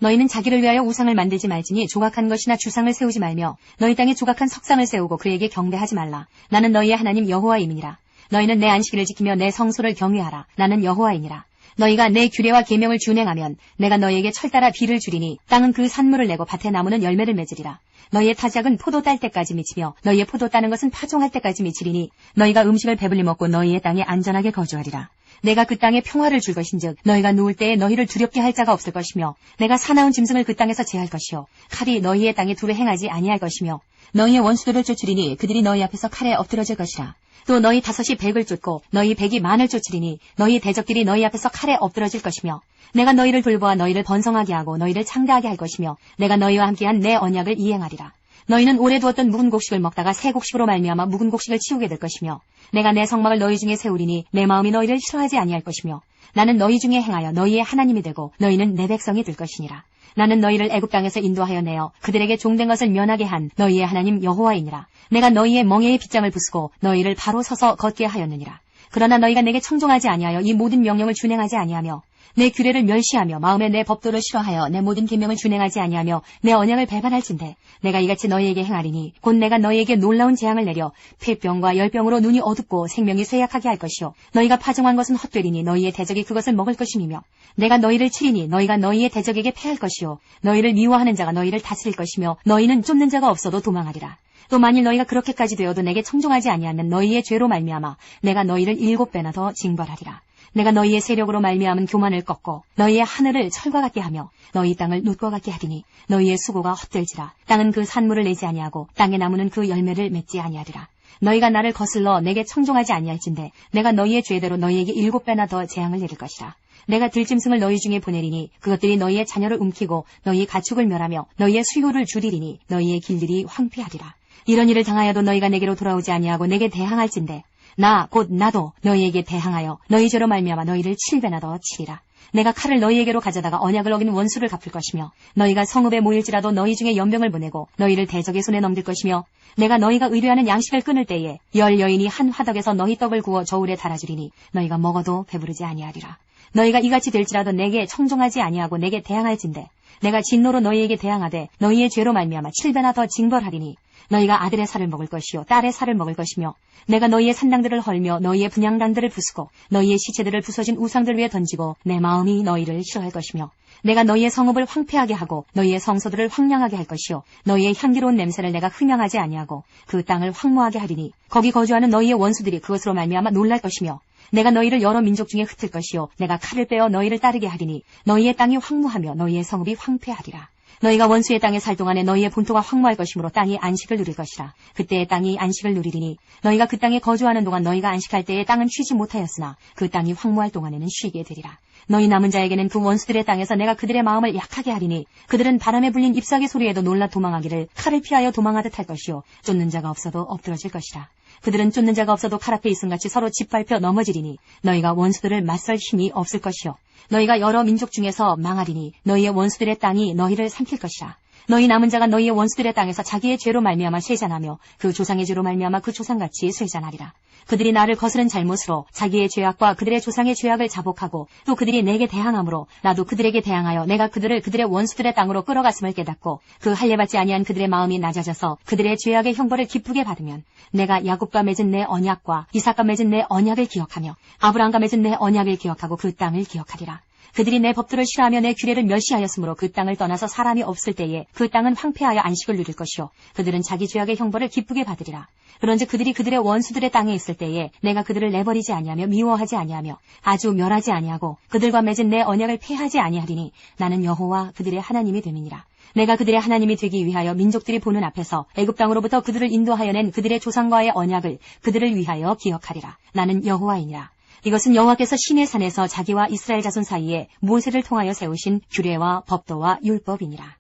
S2: 너희는 자기를 위하여 우상을 만들지 말지니 조각한 것이나 주상을 세우지 말며 너희 땅에 조각한 석상을 세우고 그에게 경배하지 말라. 나는 너희의 하나님 여호와임이니라. 너희는 내 안식일을 지키며 내 성소를 경외하라. 나는 여호와이니라. 너희가 내 규례와 계명을 준행하면 내가 너희에게 철따라 비를 주리니 땅은 그 산물을 내고 밭의 나무는 열매를 맺으리라. 너희의 타작은 포도 딸 때까지 미치며 너희의 포도 따는 것은 파종할 때까지 미치리니 너희가 음식을 배불리 먹고 너희의 땅에 안전하게 거주하리라. 내가 그 땅에 평화를 줄 것인즉 너희가 누울 때에 너희를 두렵게 할 자가 없을 것이며 내가 사나운 짐승을 그 땅에서 제할 것이요 칼이 너희의 땅에 두루 행하지 아니할 것이며 너희의 원수들을 쫓으리니 그들이 너희 앞에서 칼에 엎드러질 것이라. 또 너희 다섯이 백을 쫓고 너희 백이 만을 쫓으리니 너희 대적들이 너희 앞에서 칼에 엎드러질 것이며 내가 너희를 돌보아 너희를 번성하게 하고 너희를 창대하게 할 것이며 내가 너희와 함께한 내 언약을 이행하리라. 너희는 오래 두었던 묵은 곡식을 먹다가 새 곡식으로 말미암아 묵은 곡식을 치우게 될 것이며 내가 내 성막을 너희 중에 세우리니 내 마음이 너희를 싫어하지 아니할 것이며 나는 너희 중에 행하여 너희의 하나님이 되고 너희는 내 백성이 될 것이니라. 나는 너희를 애굽 땅에서 인도하여 내어 그들에게 종된 것을 면하게 한 너희의 하나님 여호와이니라. 내가 너희의 멍에의 빗장을 부수고 너희를 바로 서서 걷게 하였느니라. 그러나 너희가 내게 청종하지 아니하여 이 모든 명령을 준행하지 아니하며 내 규례를 멸시하며 마음에 내 법도를 싫어하여 내 모든 계명을 준행하지 아니하며 내 언약을 배반할진대 내가 이같이 너희에게 행하리니 곧 내가 너희에게 놀라운 재앙을 내려 폐병과 열병으로 눈이 어둡고 생명이 쇠약하게 할 것이요 너희가 파종한 것은 헛되리니 너희의 대적이 그것을 먹을 것임이며 내가 너희를 치리니 너희가 너희의 대적에게 패할 것이요 너희를 미워하는 자가 너희를 다스릴 것이며 너희는 쫓는 자가 없어도 도망하리라. 또 만일 너희가 그렇게까지 되어도 내게 청종하지 아니하면 너희의 죄로 말미암아 내가 너희를 7배나 더 징벌하리라. 내가 너희의 세력으로 말미암은 교만을 꺾고 너희의 하늘을 철과 같게 하며 너희 땅을 놋과 같게 하리니 너희의 수고가 헛될지라. 땅은 그 산물을 내지 아니하고 땅의 나무는 그 열매를 맺지 아니하리라. 너희가 나를 거슬러 내게 청종하지 아니할진대 내가 너희의 죄대로 너희에게 7배나 더 재앙을 내릴 것이라. 내가 들짐승을 너희 중에 보내리니 그것들이 너희의 자녀를 움키고 너희의 가축을 멸하며 너희의 수요를 줄이리니 너희의 길들이 황폐하리라. 이런 일을 당하여도 너희가 내게로 돌아오지 아니하고 내게 대항할진대 나 곧 나도 너희에게 대항하여 너희 죄로 말미암아 너희를 7배나 더 치리라. 내가 칼을 너희에게로 가져다가 언약을 어긴 원수를 갚을 것이며 너희가 성읍에 모일지라도 너희 중에 연병을 보내고 너희를 대적의 손에 넘길 것이며 내가 너희가 의뢰하는 양식을 끊을 때에 10 여인이 한 화덕에서 너희 떡을 구워 저울에 달아주리니 너희가 먹어도 배부르지 아니하리라. 너희가 이같이 될지라도 내게 청종하지 아니하고 내게 대항할진대 내가 진노로 너희에게 대항하되 너희의 죄로 말미암아 7배나 더 징벌하리니 너희가 아들의 살을 먹을 것이요 딸의 살을 먹을 것이며 내가 너희의 산당들을 헐며 너희의 분향단들을 부수고 너희의 시체들을 부서진 우상들 위에 던지고 내 마음이 너희를 싫어할 것이며 내가 너희의 성읍을 황폐하게 하고 너희의 성소들을 황량하게 할 것이요 너희의 향기로운 냄새를 내가 흠양하지 아니하고 그 땅을 황무하게 하리니 거기 거주하는 너희의 원수들이 그것으로 말미암아 놀랄 것이며 내가 너희를 여러 민족 중에 흩을 것이요 내가 칼을 빼어 너희를 따르게 하리니 너희의 땅이 황무하며 너희의 성읍이 황폐하리라. 너희가 원수의 땅에 살 동안에 너희의 본토가 황무할 것이므로 땅이 안식을 누릴 것이라. 그때의 땅이 안식을 누리리니 너희가 그 땅에 거주하는 동안 너희가 안식할 때에 땅은 쉬지 못하였으나 그 땅이 황무할 동안에는 쉬게 되리라. 너희 남은 자에게는 그 원수들의 땅에서 내가 그들의 마음을 약하게 하리니 그들은 바람에 불린 잎사귀 소리에도 놀라 도망하기를 칼을 피하여 도망하듯 할 것이요 쫓는 자가 없어도 엎드러질 것이라. 그들은 쫓는 자가 없어도 칼 앞에 있음같이 서로 짓밟혀 넘어지리니 너희가 원수들을 맞설 힘이 없을 것이요 너희가 여러 민족 중에서 망하리니 너희의 원수들의 땅이 너희를 삼킬 것이라. 너희 남은 자가 너희의 원수들의 땅에서 자기의 죄로 말미암아 쇠잔하며 그 조상의 죄로 말미암아 그 조상같이 쇠잔하리라. 그들이 나를 거스른 잘못으로 자기의 죄악과 그들의 조상의 죄악을 자복하고 또 그들이 내게 대항함으로 나도 그들에게 대항하여 내가 그들을 그들의 원수들의 땅으로 끌어갔음을 깨닫고 그 할례받지 아니한 그들의 마음이 낮아져서 그들의 죄악의 형벌을 기쁘게 받으면 내가 야곱과 맺은 내 언약과 이삭과 맺은 내 언약을 기억하며 아브라함과 맺은 내 언약을 기억하고 그 땅을 기억하리라. 그들이 내 법도를 싫어하며 내 규례를 멸시하였으므로 그 땅을 떠나서 사람이 없을 때에 그 땅은 황폐하여 안식을 누릴 것이요 그들은 자기 죄악의 형벌을 기쁘게 받으리라. 그런즉 그들이 그들의 원수들의 땅에 있을 때에 내가 그들을 내버리지 아니하며 미워하지 아니하며 아주 멸하지 아니하고 그들과 맺은 내 언약을 폐하지 아니하리니 나는 여호와 그들의 하나님이 됨이니라. 내가 그들의 하나님이 되기 위하여 민족들이 보는 앞에서 애굽 땅으로부터 그들을 인도하여 낸 그들의 조상과의 언약을 그들을 위하여 기억하리라. 나는 여호와이니라. 이것은 여호와께서 시내 산에서 자기와 이스라엘 자손 사이에 모세를 통하여 세우신 규례와 법도와 율법이니라.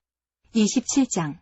S2: 27장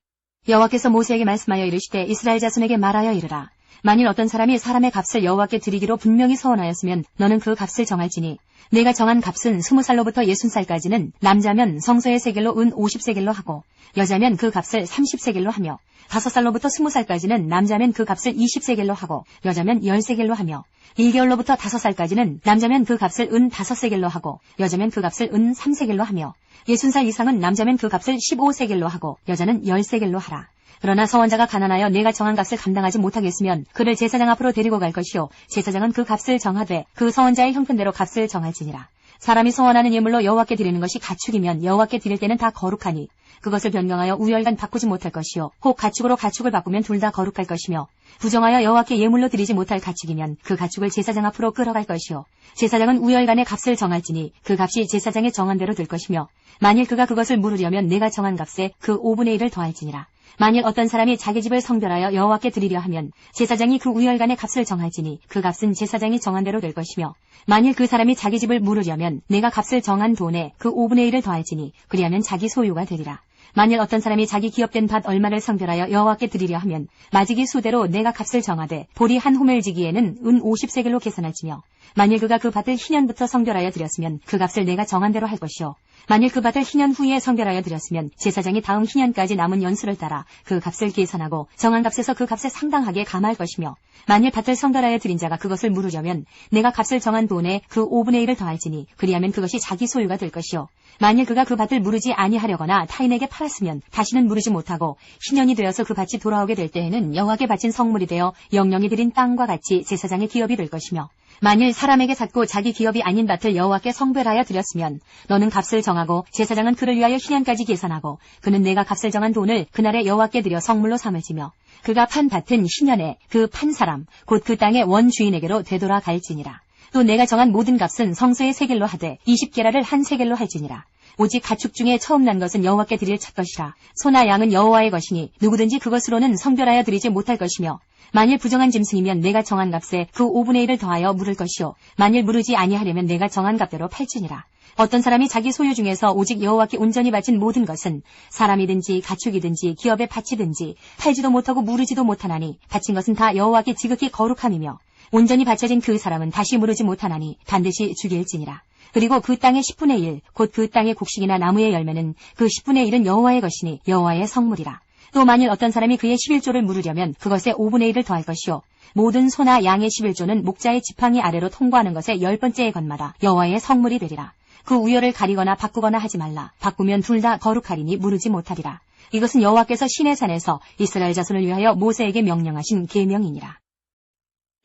S2: 여호와께서 모세에게 말씀하여 이르시되 이스라엘 자손에게 말하여 이르라. 만일 어떤 사람이 사람의 값을 여호와께 드리기로 분명히 서원하였으면 너는 그 값을 정할지니 내가 정한 값은 20살로부터 60살까지는 남자면 성소의 세겔로 은 50세겔로 하고 여자면 그 값을 30세겔로 하며 5살로부터 20살까지는 남자면 그 값을 20세겔로 하고 여자면 10세겔로 하며 1개월로부터 5살까지는 남자면 그 값을 은 5세겔로 하고 여자면 그 값을 은 3세겔로 하며 60살 이상은 남자면 그 값을 15세겔로 하고 여자는 10세겔로 하라. 그러나 서원자가 가난하여 내가 정한 값을 감당하지 못하겠으면 그를 제사장 앞으로 데리고 갈 것이요 제사장은 그 값을 정하되 그 서원자의 형편대로 값을 정할지니라. 사람이 서원하는 예물로 여호와께 드리는 것이 가축이면 여호와께 드릴 때는 다 거룩하니 그것을 변경하여 우열간 바꾸지 못할 것이요 혹 가축으로 가축을 바꾸면 둘 다 거룩할 것이며 부정하여 여호와께 예물로 드리지 못할 가축이면 그 가축을 제사장 앞으로 끌어갈 것이요 제사장은 우열간의 값을 정할지니 그 값이 제사장의 정한 대로 될 것이며 만일 그가 그것을 물으려면 내가 정한 값에 그 5분의 1을 더할지니라. 만일 어떤 사람이 자기 집을 성별하여 여호와께 드리려 하면 제사장이 그 우열간의 값을 정할지니 그 값은 제사장이 정한 대로 될 것이며 만일 그 사람이 자기 집을 물으려면 내가 값을 정한 돈에 그 5분의 1을 더할지니 그리하면 자기 소유가 되리라. 만일 어떤 사람이 자기 기업된 밭 얼마를 성별하여 여호와께 드리려 하면 마지기 수대로 내가 값을 정하되 보리 한 호멜지기에는 은 50세겔로 계산할지며 만일 그가 그 밭을 희년부터 성별하여 드렸으면 그 값을 내가 정한 대로 할 것이요 만일 그 밭을 희년 후에 성별하여 드렸으면 제사장이 다음 희년까지 남은 연수를 따라 그 값을 계산하고 정한 값에서 그 값에 상당하게 감할 것이며 만일 밭을 성별하여 드린 자가 그것을 물으려면 내가 값을 정한 돈에 그 5분의 1을 더할지니 그리하면 그것이 자기 소유가 될 것이요 만일 그가 그 밭을 무르지 아니하려거나 타인에게 팔았으면 다시는 무르지 못하고 희년이 되어서 그 밭이 돌아오게 될 때에는 여호와께 바친 성물이 되어 영영이 드린 땅과 같이 제사장의 기업이 될 것이며 만일 사람에게 샀고 자기 기업이 아닌 밭을 여호와께 성별하여 드렸으면 너는 값을 정하고 제사장은 그를 위하여 희년까지 계산하고 그는 내가 값을 정한 돈을 그날에 여호와께 드려 성물로 삼을지며 그가 판 밭은 희년에 그 판 사람 곧 그 땅의 원주인에게로 되돌아갈지니라. 또 내가 정한 모든 값은 성소의 세겔로 하되 20게라를 한 세겔로 할지니라. 오직 가축 중에 처음 난 것은 여호와께 드릴 첫 것이라. 소나 양은 여호와의 것이니 누구든지 그것으로는 성별하여 드리지 못할 것이며 만일 부정한 짐승이면 내가 정한 값에 그 5분의 1을 더하여 물을 것이요 만일 무르지 아니하려면 내가 정한 값대로 팔지니라. 어떤 사람이 자기 소유 중에서 오직 여호와께 온전히 바친 모든 것은 사람이든지 가축이든지 기업의 밭이든지 팔지도 못하고 무르지도 못하나니 바친 것은 다 여호와께 지극히 거룩함이며 온전히 바쳐진 그 사람은 다시 무르지 못하나니 반드시 죽일지니라. 그리고 그 땅의 10분의 1, 곧 그 땅의 곡식이나 나무의 열매는 그 10분의 1은 여호와의 것이니 여호와의 성물이라. 또 만일 어떤 사람이 그의 11조를 물으려면 그것에 5분의 1을 더할 것이요 모든 소나 양의 11조는 목자의 지팡이 아래로 통과하는 것의 10번째의 것마다 여호와의 성물이 되리라. 그 우열을 가리거나 바꾸거나 하지 말라. 바꾸면 둘 다 거룩하리니 무르지 못하리라. 이것은 여호와께서 시내산에서 이스라엘 자손을 위하여 모세에게 명령하신 계명이니라.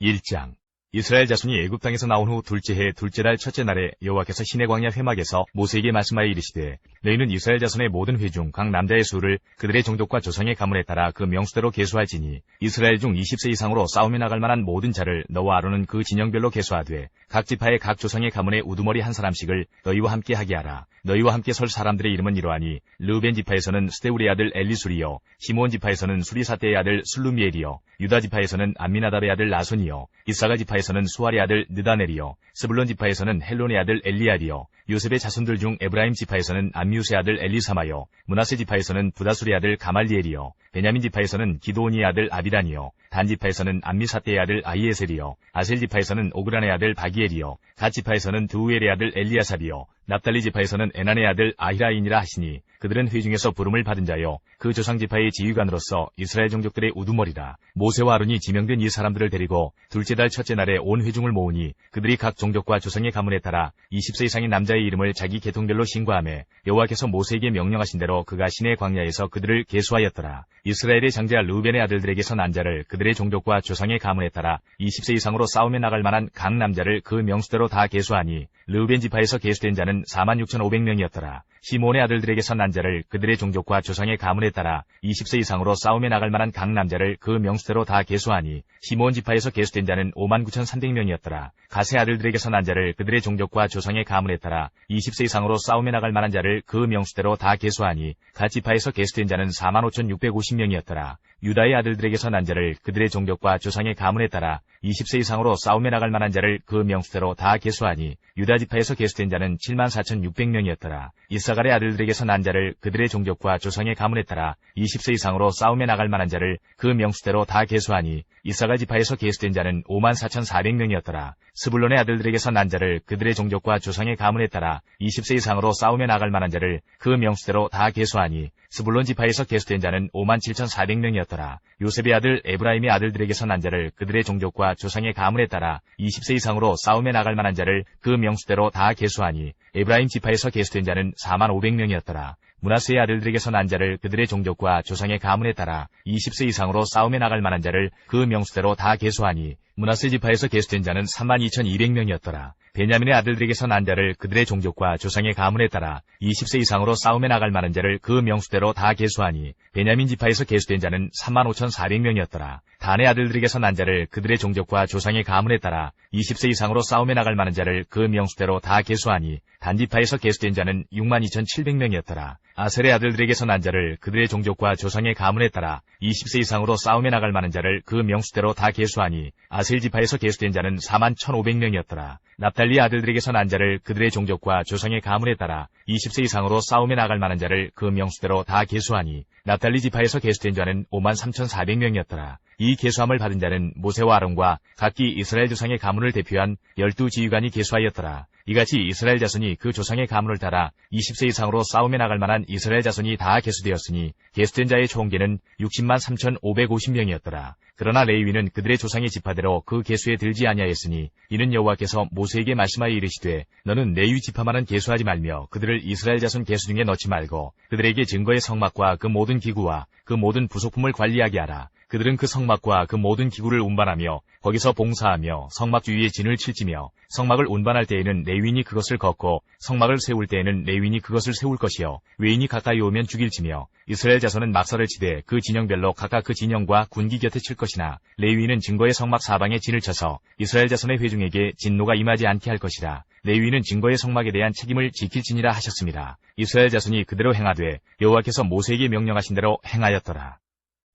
S1: 1장. 이스라엘 자손이 애굽 땅에서 나온 후 둘째 해 둘째 달 첫째 날에 여호와께서 시내 광야 회막에서 모세에게 말씀하여 이르시되 너희는 이스라엘 자손의 모든 회 중 각 남자의 수를 그들의 종족과 조상의 가문에 따라 그 명수대로 계수할지니 이스라엘 중 20세 이상으로 싸움에 나갈 만한 모든 자를 너와 아론은 그 진영별로 계수하되 각 지파의 각 조상의 가문에 우두머리 한 사람씩을 너희와 함께 하게 하라. 너희와 함께 설 사람들의 이름은 이러하니 르우벤 지파에서는 스데울의 아들 엘리술이요 시므온 지파에서는 수리사떼의 아들 슬루미엘이요 유다 지파에서는 암미나답의 아들 나손이요 이사가 지파에서는 수알의 아들 느다넬이요 스불론 지파에서는 헬론의 아들 엘리알이요 요셉의 자손들 중 에브라임 지파에서는 암미우스의 아들 엘리사마요 므낫세 지파에서는 부다술의 아들 가말리엘이요 베냐민 지파에서는 기드온이의 아들 아비단이요 단 지파에서는 암미사떼의 아들 아히에셀이요 아셀 지파에서는 오그란의 아들 바기엘이요 갓 지파에서는 드우엘의 아들 엘리아삽이요 납달리 지파에서는 에난의 아들 아히라인이라 하시니 그들은 회중에서 부름을 받은 자요 그 조상 지파의 지휘관으로서 이스라엘 종족들의 우두머리라. 모세와 아론이 지명된 이 사람들을 데리고 둘째 달 첫째 날에 온 회중을 모으니 그들이 각 종족과 조상의 가문에 따라 20세 이상의 남자의 이름을 자기 계통별로 신고하며 여호와께서 모세에게 명령하신 대로 그가 시내 광야에서 그들을 계수하였더라. 이스라엘의 장자 르우벤의 아들들에게서 난 자를 그들의 종족과 조상의 가문에 따라 20세 이상으로 싸움에 나갈 만한 각 남자를 그 명수대로 다 계수하니 르우벤 지파에서 계수된 자는 46,500명이었더라. 시몬의 아들들에게서 난 자를 그들의 종족과 조상의 가문에 따라 20세 이상으로 싸움에 나갈 만한 각 남자를 그 명수대로 다 계수하니 시몬 지파에서 계수된 자는 59,300명이었더라. 가세 아들들에게서 난 자를 그들의 종족과 조상의 가문에 따라 20세 이상으로 싸움에 나갈 만한 자를 그 명수대로 다 계수하니 갓 지파에서 계수된 자는 45,650명이었더라. 유다의 아들들에게서 난 자를 그들의 종족과 조상의 가문에 따라 20세 이상으로 싸움에 나갈 만한 자를 그 명수대로 다 계수하니 유다 지파에서 계수된 자는 74,600명이었더라. 이사갈의 아들들에게서 난 자를 그들의 종족과 조상의 가문에 따라 20세 이상으로 싸움에 나갈 만한 자를 그 명수대로 다 계수하니 이사갈 지파에서 계수된 자는 54,400명이었더라. 스불론의 아들들에게서 난 자를 그들의 종족과 조상의 가문에 따라 20세 이상으로 싸움에 나갈 만한 자를 그 명수대로 다 계수하니 스불론 지파에서 계수된 자는 57,400명이었더라. 요셉의 아들 에브라임의 아들들에게서 난 자를 그들의 종족과 조상의 가문에 따라 20세 이상으로 싸움에 나갈 만한 자를 그 명수대로 다 계수하니 에브라임 지파에서 계수된 자는 45,000명이었더라. 므낫세의 아들들에게서 난 자를 그들의 종족과 조상의 가문에 따라 20세 이상으로 싸움에 나갈 만한 자를 그 명수대로 다 계수하니 므낫세 지파에서 계수된 자는 32,200명이었더라. 베냐민의 아들들에게서 난 자를 그들의 종족과 조상의 가문에 따라 20세 이상으로 싸움에 나갈 만한 자를 그 명수대로 다 계수하니 베냐민 지파에서 계수된 자는 35,400명이었더라. 단의 아들들에게서 난 자를 그들의 종족과 조상의 가문에 따라 20세 이상으로 싸움에 나갈 만한 자를 그 명수대로 다 계수하니 단 지파에서 계수된 자는 62,700명이었더라. 아셀의 아들들에게서 난 자를 그들의 종족과 조상의 가문에 따라 20세 이상으로 싸움에 나갈 만한 자를 그 명수대로 다 계수하니 아셀 지파에서 계수된 자는 41,500명이었더라. 납달리 아들들에게서 난 자를 그들의 종족과 조상의 가문에 따라 20세 이상으로 싸움에 나갈 만한 자를 그 명수대로 다 계수하니 납달리 지파에서 계수된 자는 53,400명이었더라. 이 계수함을 받은 자는 모세와 아론과 각기 이스라엘 조상의 가문을 대표한 12지휘관이 계수하였더라. 이같이 이스라엘 자손이 그 조상의 가문을 따라 20세 이상으로 싸움에 나갈 만한 이스라엘 자손이 다 계수되었으니 계수된 자의 총계는 603,550명이었더라. 그러나 레위는 그들의 조상의 지파대로 그 계수에 들지 아니하였으니 이는 여호와께서 모세에게 말씀하여 이르시되 너는 레위 지파만은 계수하지 말며 그들을 이스라엘 자손 계수 중에 넣지 말고 그들에게 증거의 성막과 그 모든 기구와 그 모든 부속품을 관리하게 하라. 그들은 그 성막과 그 모든 기구를 운반하며 거기서 봉사하며 성막 주위에 진을 칠지며 성막을 운반할 때에는 레위인이 그것을 걷고 성막을 세울 때에는 레위인이 그것을 세울 것이요 외인이 가까이 오면 죽일지며 이스라엘 자손은 막사를 치되 그 진영별로 각각 그 진영과 군기 곁에 칠 것이나 레위인은 증거의 성막 사방에 진을 쳐서 이스라엘 자손의 회중에게 진노가 임하지 않게 할 것이라. 레위인은 증거의 성막에 대한 책임을 지킬지니라 하셨습니다. 이스라엘 자손이 그대로 행하되 여호와께서 모세에게 명령하신 대로 행하였더라.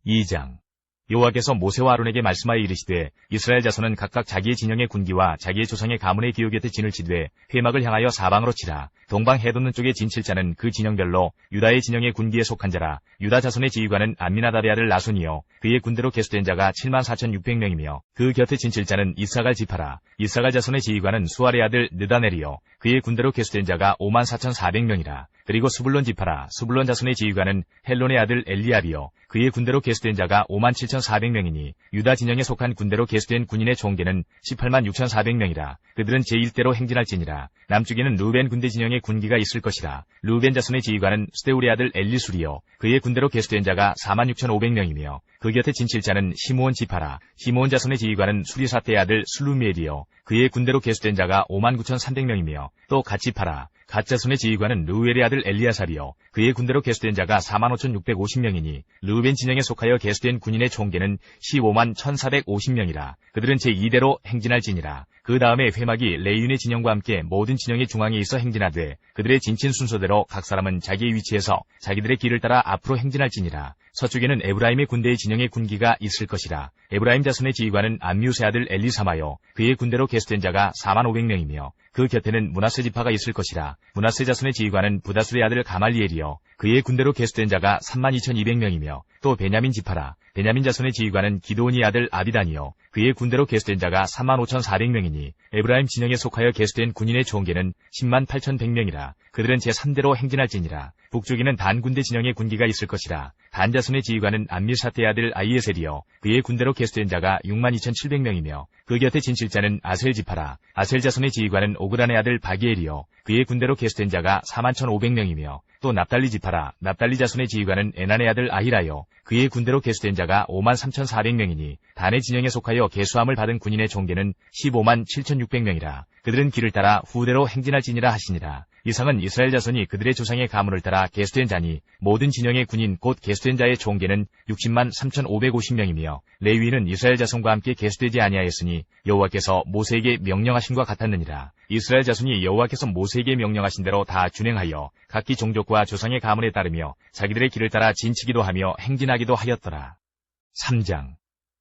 S1: 2장 여호와께서 모세와 아론에게 말씀하여 이르시되 이스라엘 자손은 각각 자기의 진영의 군기와 자기의 조상의 가문의 기호 곁에 진을 치되 회막을 향하여 사방으로 치라. 동방 해돋는 쪽에 진 칠 자는 그 진영별로 유다의 진영의 군기에 속한 자라. 유다 자손의 지휘관은 암미나답의 아들 나손이요 그의 군대로 계수된 자가 74,600명이며 그 곁에 진 칠 자는 이사갈 지파라. 이사갈 자손의 지휘관은 수알의 아들 느다넬이요 그의 군대로 계수된 자가 54,400명이라. 그리고 수불론 지파라. 수불론 자손의 지휘관은 헬론의 아들 엘리압이요 그의 군대로 계수된 자가 57,400명이니 유다 진영에 속한 군대로 계수된 군인의 총계는 186,400명이라. 그들은 제1대로 행진할지니라. 남쪽에는 루벤 군대 진영의 군기가 있을 것이라. 루벤 자손의 지휘관은 스데울의 아들 엘리술이요 그의 군대로 계수된 자가 46,500명이며 그 곁에 진칠 자는 시므온 지파라. 시므온 자손의 지휘관은 수리사떼의 아들 슬루미엘이요 그의 군대로 계수된 자가 59,300명이며 또 갓지파라. 갓자손의 지휘관은 르우엘의 아들 엘리아삽이요 그의 군대로 계수된 자가 45,650명이니 르우벤 진영에 속하여 계수된 군인의 총계는 151,450명이라. 그들은 제2대로 행진할지니라. 그 다음에 회막이 레위인의 진영과 함께 모든 진영의 중앙에 있어 행진하되 그들의 진친 순서대로 각 사람은 자기의 위치에서 자기들의 길을 따라 앞으로 행진할지니라. 서쪽에는 에브라임의 군대의 진영의 군기가 있을 것이라. 에브라임 자손의 지휘관은 암미우스의 아들 엘리사마요 그의 군대로 계수된 자가 45,000명이며 그 곁에는 므낫세 지파가 있을 것이라. 므낫세 자손의 지휘관은 부다술의 아들 가말리엘이요 그의 군대로 계수된 자가 32,200명이며 또 베냐민 지파라. 베냐민 자손의 지휘관은 기드온의 아들 아비단이요 그의 군대로 계수된 자가 35,400명이니 에브라임 진영에 속하여 계수된 군인의 총계는 108,100명이라. 그들은 제3대로 행진할지니라. 북쪽에는 단 군대 진영의 군기가 있을 것이라. 단 자손의 지휘관은 암미사떼의 아들 아이에셀이요 그의 군대로 계수된 자가 62,700명이며 그 곁에 진칠 자는 아셀 지파라. 아셀 자손의 지휘관은 오그란의 아들 바기엘이요 그의 군대로 계수된 자가 41,500명이며 또 납달리 지파라. 납달리 자손의 지휘관은 에난의 아들 아히라요 그의 군대로 계수된 자가 53,400명이니 단의 진영에 속하여 계수함을 받은 군인의 총계는 157,600명이라. 그들은 길을 따라 후대로 행진할지니라 하시니라. 이상은 이스라엘 자손이 그들의 조상의 가문을 따라 계수된 자니 모든 진영의 군인 곧 계수된 자의 총계는 603,550명이며 레위인은 이스라엘 자손과 함께 계수되지 아니하였으니 여호와께서 모세에게 명령하신과 같았느니라. 이스라엘 자손이 여호와께서 모세에게 명령하신 대로 다 준행하여 각기 종족과 조상의 가문에 따르며 자기들의 길을 따라 진치기도 하며 행진하기도 하였더라. 3장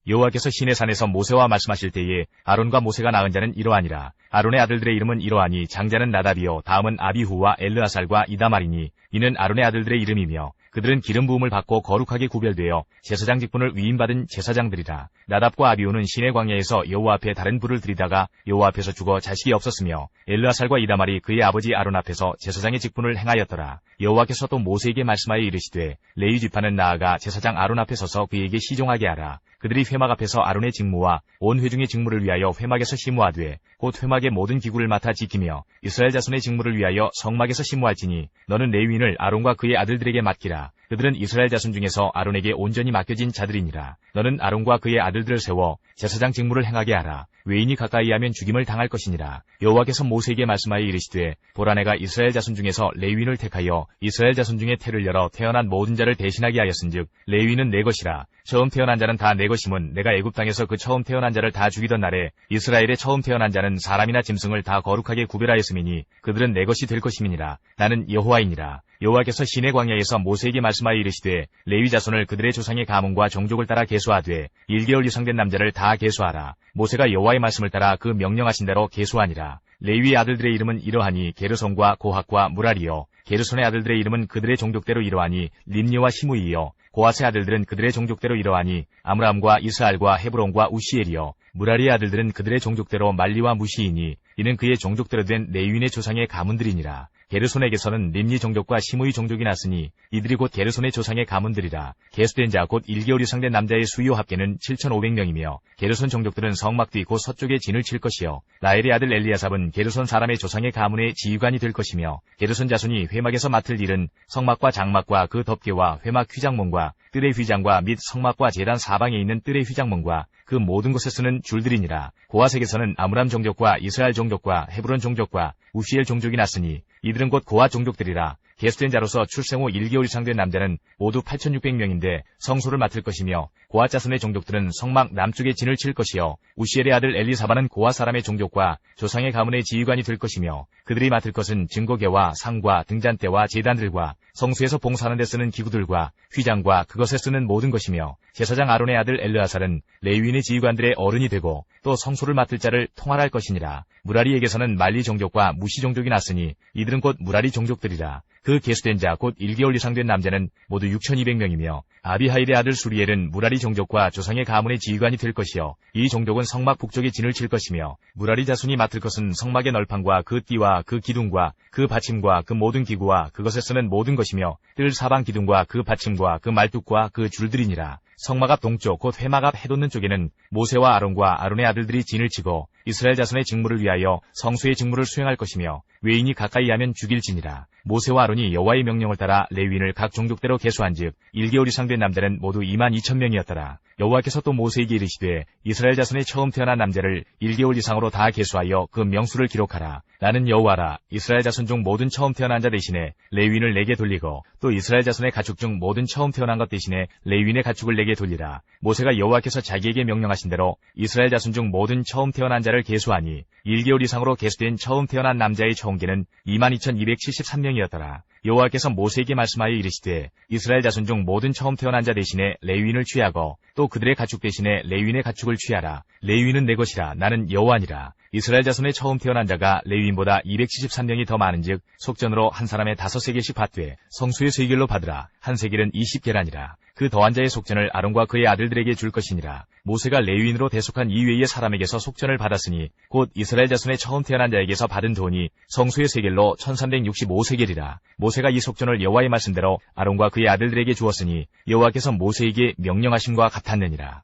S1: 여호와께서 시내산에서 모세와 말씀하실 때에 아론과 모세가 낳은 자는 이러하니라. 아론의 아들들의 이름은 이러하니 장자는 나답이요 다음은 아비후와 엘르아살과 이다말이니 이는 아론의 아들들의 이름이며 그들은 기름 부음을 받고 거룩하게 구별되어 제사장 직분을 위임받은 제사장들이라. 나답과 아비후는 시내 광야에서 여호와 앞에 다른 불을 들이다가 여호와 앞에서 죽어 자식이 없었으며 엘르아살과 이다말이 그의 아버지 아론 앞에서 제사장의 직분을 행하였더라. 여호와께서 또 모세에게 말씀하여 이르시되 레위 지파는 나아가 제사장 아론 앞에 서서 그에게 시종하게 하라. 그들이 회막 앞에서 아론의 직무와 온 회중의 직무를 위하여 회막에서 심무하되 곧 회막의 모든 기구를 맡아 지키며 이스라엘 자손의 직무를 위하여 성막에서 심무할지니 너는 레위인을 아론과 그의 아들들에게 맡기라. 그들은 이스라엘 자손 중에서 아론에게 온전히 맡겨진 자들이니라. 너는 아론과 그의 아들들을 세워 제사장 직무를 행하게 하라. 외인이 가까이 하면 죽임을 당할 것이니라. 여호와께서 모세에게 말씀하여 이르시되 보라 내가 이스라엘 자손 중에서 레위인을 택하여 이스라엘 자손 중에 태를 열어 태어난 모든 자를 대신하게 하였은즉 레위인은 내 것이라. 처음 태어난 자는 다 내 것임은 내가 애굽 땅에서 그 처음 태어난 자를 다 죽이던 날에 이스라엘의 처음 태어난 자는 사람이나 짐승을 다 거룩하게 구별하였음이니 그들은 내 것이 될 것임이니라. 나는 여호와이니라. 여호와께서 시내 광야에서 모세에게 말씀하여 이르시되 레위 자손을 그들의 조상의 가문과 종족을 따라 계수하되 1개월 이상 된 남자를 다 계수하라. 모세가 여호와의 말씀을 따라 그 명령하신 대로 계수하니라. 레위의 아들들의 이름은 이러하니 게르손과 고핫과 무라리요. 게르손의 아들들의 이름은 그들의 종족대로 이러하니 림니와 시므이요. 고핫의 아들들은 그들의 종족대로 이러하니 아므람과 이스알과 헤브론과 우시엘이요. 무라리의 아들들은 그들의 종족대로 말리와 무시이니 이는 그의 종족대로 된 레위인의 조상의 가문들이니라. 게르손에게서는 림니 종족과 시므이 종족이 났으니 이들이 곧 게르손의 조상의 가문들이라. 계수된 자 곧 1개월 이상 된 남자의 수요 합계는 7,500명이며 게르손 종족들은 성막 뒤 곧 서쪽에 진을 칠 것이요. 라헬의 아들 엘리아삽은 게르손 사람의 조상의 가문의 지휘관이 될 것이며 게르손 자손이 회막에서 맡을 일은 성막과 장막과 그 덮개와 회막 휘장문과 뜰의 휘장과 및 성막과 제단 사방에 있는 뜰의 휘장문과 그 모든 것에 쓰는 줄들이니라. 고핫에게서는 아므람 종족과 이스라엘 종족과 헤브론 종족과 우시엘 종족이 났으니 이들은 곧 고핫 종족들이라. 계수된 자로서 출생 후 1개월 이상 된 남자는 모두 8,600명인데 성소를 맡을 것이며 고핫 자손의 종족들은 성막 남쪽에 진을 칠 것이요. 우시엘의 아들 엘리사바는 고핫 사람의 종족과 조상의 가문의 지휘관이 될 것이며 그들이 맡을 것은 증거계와 상과 등잔대와 제단들과 성소에서 봉사하는 데 쓰는 기구들과 휘장과 그것에 쓰는 모든 것이며 제사장 아론의 아들 엘르아살은 레위인의 지휘관들의 어른이 되고 또 성소를 맡을 자를 통할할 것이니라. 무라리에게서는 말리 종족과 무시 종족이 났으니 이들은 곧 무라리 종족들이라. 그 계수된 자 곧 1개월 이상 된 남자는 모두 6,200명이며 아비하일의 아들 수리엘은 무라리 종족과 조상의 가문의 지휘관이 될 것이요. 이 종족은 성막 북쪽에 진을 칠 것이며 무라리 자손이 맡을 것은 성막의 널판과 그 띠와 그 기둥과 그 받침과 그 모든 기구와 그것에 쓰는 모든 것이며 뜰 사방 기둥과 그 받침과 그 말뚝과 그 줄들이니라. 성막 앞 동쪽 곧 회막 앞 해돋는 쪽에는 모세와 아론과 아론의 아들들이 진을 치고 이스라엘 자손의 직무를 위하여 성소의 직무를 수행할 것이며 외인이 가까이 하면 죽일지니라. 모세와 아론이 여호와의 명령을 따라 레위인을 각 종족대로 계수한즉 1개월 이상 된 남자는 모두 22,000명이었더라. 여호와께서 또 모세에게 이르시되 이스라엘 자손의 처음 태어난 남자를 1개월 이상으로 다 계수하여 그 명수를 기록하라. 나는 여호와라. 이스라엘 자손 중 모든 처음 태어난 자 대신에 레위인을 내게 돌리고 또 이스라엘 자손의 가축 중 모든 처음 태어난 것 대신에 레위인의 가축을 내게 돌리라. 모세가 여호와께서 자기에게 명령하신 대로 이스라엘 자손 중 모든 처음 태어난 자를 계수하니 1개월 이상으로 계수된 처음 태어난 남자의 총계는 22,273명이었더라. 여호와께서 모세에게 말씀하여 이르시되 이스라엘 자손 중 모든 처음 태어난 자 대신에 레위인을 취하고 또 그들의 가축 대신에 레위인의 가축을 취하라. 레위인은 내 것이라. 나는 여호와니라. 이스라엘 자손의 처음 태어난 자가 레위인보다 273명이 더 많은즉 속전으로 한 사람의 5세겔씩 받되 성수의 세겔로 받으라. 한 세겔은 20계란이라. 그 더한 자의 속전을 아론과 그의 아들들에게 줄 것이니라. 모세가 레위인으로 대속한 이외의 사람에게서 속전을 받았으니 곧 이스라엘 자손의 처음 태어난 자에게서 받은 돈이 성수의 세겔로 1365세겔이라. 모세가 이 속전을 여호와의 말씀대로 아론과 그의 아들들에게 주었으니 여호와께서 모세에게 명령하심과 같았느니라.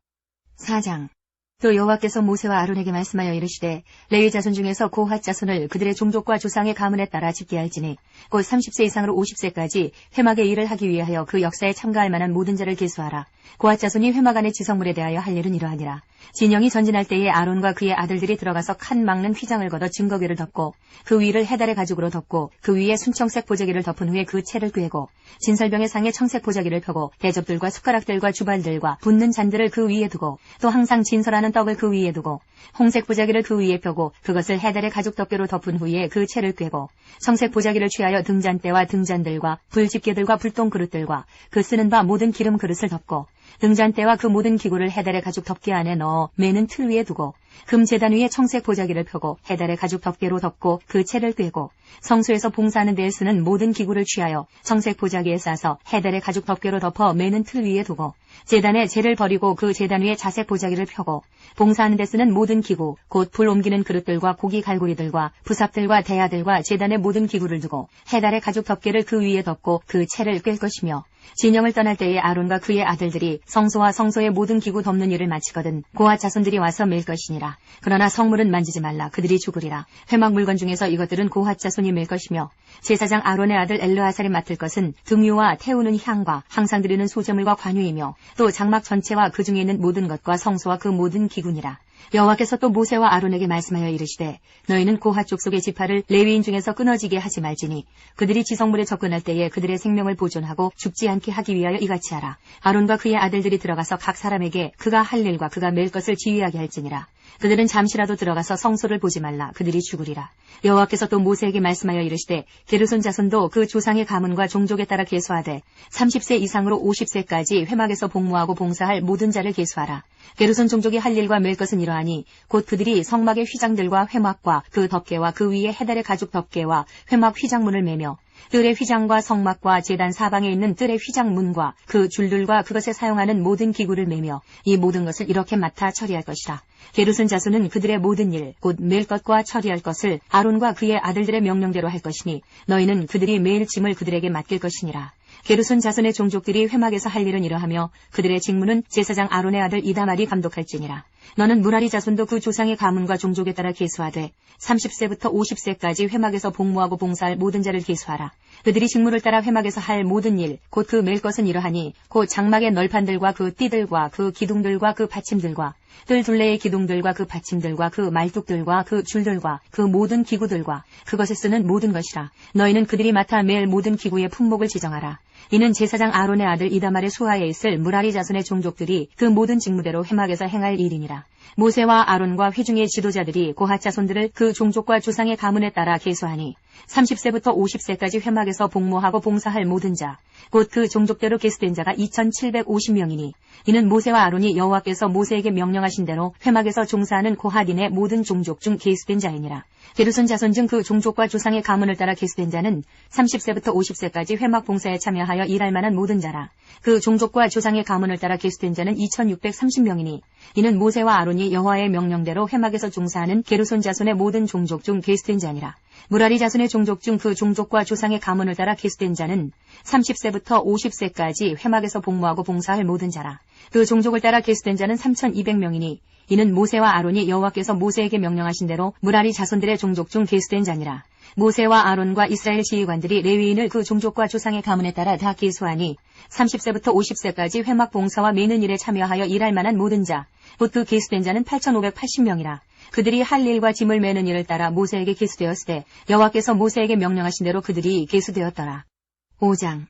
S2: 4장. 또 여호와께서 모세와 아론에게 말씀하여 이르시되 레위 자손 중에서 고핫 자손을 그들의 종족과 조상의 가문에 따라 집게 할지니 곧 30세 이상으로 50세까지 회막의 일을 하기 위하여 그 역사에 참가할 만한 모든 자를 계수하라. 고핫 자손이 회막 안의 지성물에 대하여 할 일은 이러하니라. 진영이 전진할 때에 아론과 그의 아들들이 들어가서 칸 막는 휘장을 걷어 증거궤를 덮고 그 위를 해달의 가죽으로 덮고 그 위에 순청색 보자기를 덮은 후에 그 채를 꿰고 진설병의 상에 청색 보자기를 펴고 대접들과 숟가락들과 주발들과 붓는 잔들을 그 위에 두고 또 항상 진설하는 떡을 그 위에 두고 홍색 보자기를 그 위에 펴고 그것을 해달의 가죽 덮개로 덮은 후에 그 채를 꿰고 청색 보자기를 취하여 등잔대와 등잔들과 불집게들과 불똥 그릇들과 그 쓰는 바 모든 기름 그릇을 덮고 등잔대와 그 모든 기구를 해달의 가죽 덮개 안에 넣어 매는 틀 위에 두고 금 제단 위에 청색 보자기를 펴고 해달의 가죽 덮개로 덮고 그 채를 꿰고 성소에서 봉사하는 데에 쓰는 모든 기구를 취하여 청색 보자기에 싸서 해달의 가죽 덮개로 덮어 매는 틀 위에 두고 제단에 재를 버리고 그 제단 위에 자색 보자기를 펴고 봉사하는 데 쓰는 모든 기구 곧 불 옮기는 그릇들과 고기 갈고리들과 부삽들과 대야들과 제단의 모든 기구를 두고 해달의 가죽 덮개를 그 위에 덮고 그 채를 꿰 것이며 진영을 떠날 때에 아론과 그의 아들들이 성소와 성소의 모든 기구 덮는 일을 마치거든 고핫 자손들이 와서 맬 것이니라. 그러나 성물은 만지지 말라. 그들이 죽으리라. 회막 물건 중에서 이것들은 고핫 자손이 맬 것이며 제사장 아론의 아들 엘르아살이 맡을 것은 등유와 태우는 향과 항상 드리는 소제물과 관유이며 또 장막 전체와 그 중에 있는 모든 것과 성소와 그 모든 기구니라. 여호와께서 또 모세와 아론에게 말씀하여 이르시되 너희는 고핫 족속의 지파를 레위인 중에서 끊어지게 하지 말지니 그들이 지성물에 접근할 때에 그들의 생명을 보존하고 죽지 않게 하기 위하여 이같이 하라. 아론과 그의 아들들이 들어가서 각 사람에게 그가 할 일과 그가 맬 것을 지휘하게 할지니라. 그들은 잠시라도 들어가서 성소를 보지 말라. 그들이 죽으리라. 여호와께서 또 모세에게 말씀하여 이르시되 게르손 자손도 그 조상의 가문과 종족에 따라 계수하되 30세 이상으로 50세까지 회막에서 복무하고 봉사할 모든 자를 계수하라. 게르손 종족이 할 일과 맬 것은 이러하니 곧 그들이 성막의 휘장들과 회막과 그 덮개와 그 위에 해달의 가죽 덮개와 회막 휘장문을 매며 뜰의 휘장과 성막과 제단 사방에 있는 뜰의 휘장문과 그 줄들과 그것에 사용하는 모든 기구를 매며 이 모든 것을 이렇게 맡아 처리할 것이라. 게르손 자손은 그들의 모든 일, 곧 맬 것과 처리할 것을 아론과 그의 아들들의 명령대로 할 것이니 너희는 그들이 매일 짐을 그들에게 맡길 것이니라. 게르손 자손의 종족들이 회막에서 할 일은 이러하며 그들의 직무는 제사장 아론의 아들 이다말이 감독할지니라. 너는 무라리 자손도 그 조상의 가문과 종족에 따라 계수하되 30세부터 50세까지 회막에서 복무하고 봉사할 모든 자를 계수하라. 그들이 직무를 따라 회막에서 할 모든 일, 곧 그 맬 것은 이러하니 곧 장막의 널판들과 그 띠들과 그 기둥들과 그 받침들과 뜰 둘레의 기둥들과 그 받침들과 그 말뚝들과 그 줄들과 그 모든 기구들과 그것에 쓰는 모든 것이라. 너희는 그들이 맡아 맬 모든 기구의 품목을 지정하라. 이는 제사장 아론의 아들 이다말의 수하에 있을 무라리 자손의 종족들이 그 모든 직무대로 회막에서 행할 일이니라. 모세와 아론과 회중의 지도자들이 고핫 자손들을 그 종족과 조상의 가문에 따라 계수하니 30세부터 50세까지 회막에서 복무하고 봉사할 모든 자, 곧 그 종족대로 계수된 자가 2750명이니 이는 모세와 아론이 여호와께서 모세에게 명령하신 대로 회막에서 종사하는 고핫인의 모든 종족 중 계수된 자이니라. 게르손 자손 중 그 종족과 조상의 가문을 따라 계수된 자는 30세부터 50세까지 회막 봉사에 참여하여 일할 만한 모든 자라. 그 종족과 조상의 가문을 따라 계수된 자는 2630명이니 이는 모세와 아론이 여호와의 명령대로 회막에서 종사하는 게르손 자손의 모든 종족 중 계수된 자니라. 무라리 자손의 종족 중 그 종족과 조상의 가문을 따라 계수된 자는 30세부터 50세까지 회막에서 복무하고 봉사할 모든 자라. 그 종족을 따라 계수된 자는 3200명이니 이는 모세와 아론이 여호와께서 모세에게 명령하신 대로 무라리 자손들의 종족 중 계수된 자니라. 모세와 아론과 이스라엘 지휘관들이 레위인을 그 종족과 조상의 가문에 따라 다 계수하니 30세부터 50세까지 회막 봉사와 매는 일에 참여하여 일할 만한 모든 자, 곧 그 계수된 자는 8580명이라. 그들이 할 일과 짐을 매는 일을 따라 모세에게 계수되었으되 여호와께서 모세에게 명령하신 대로 그들이 계수되었더라. 5장.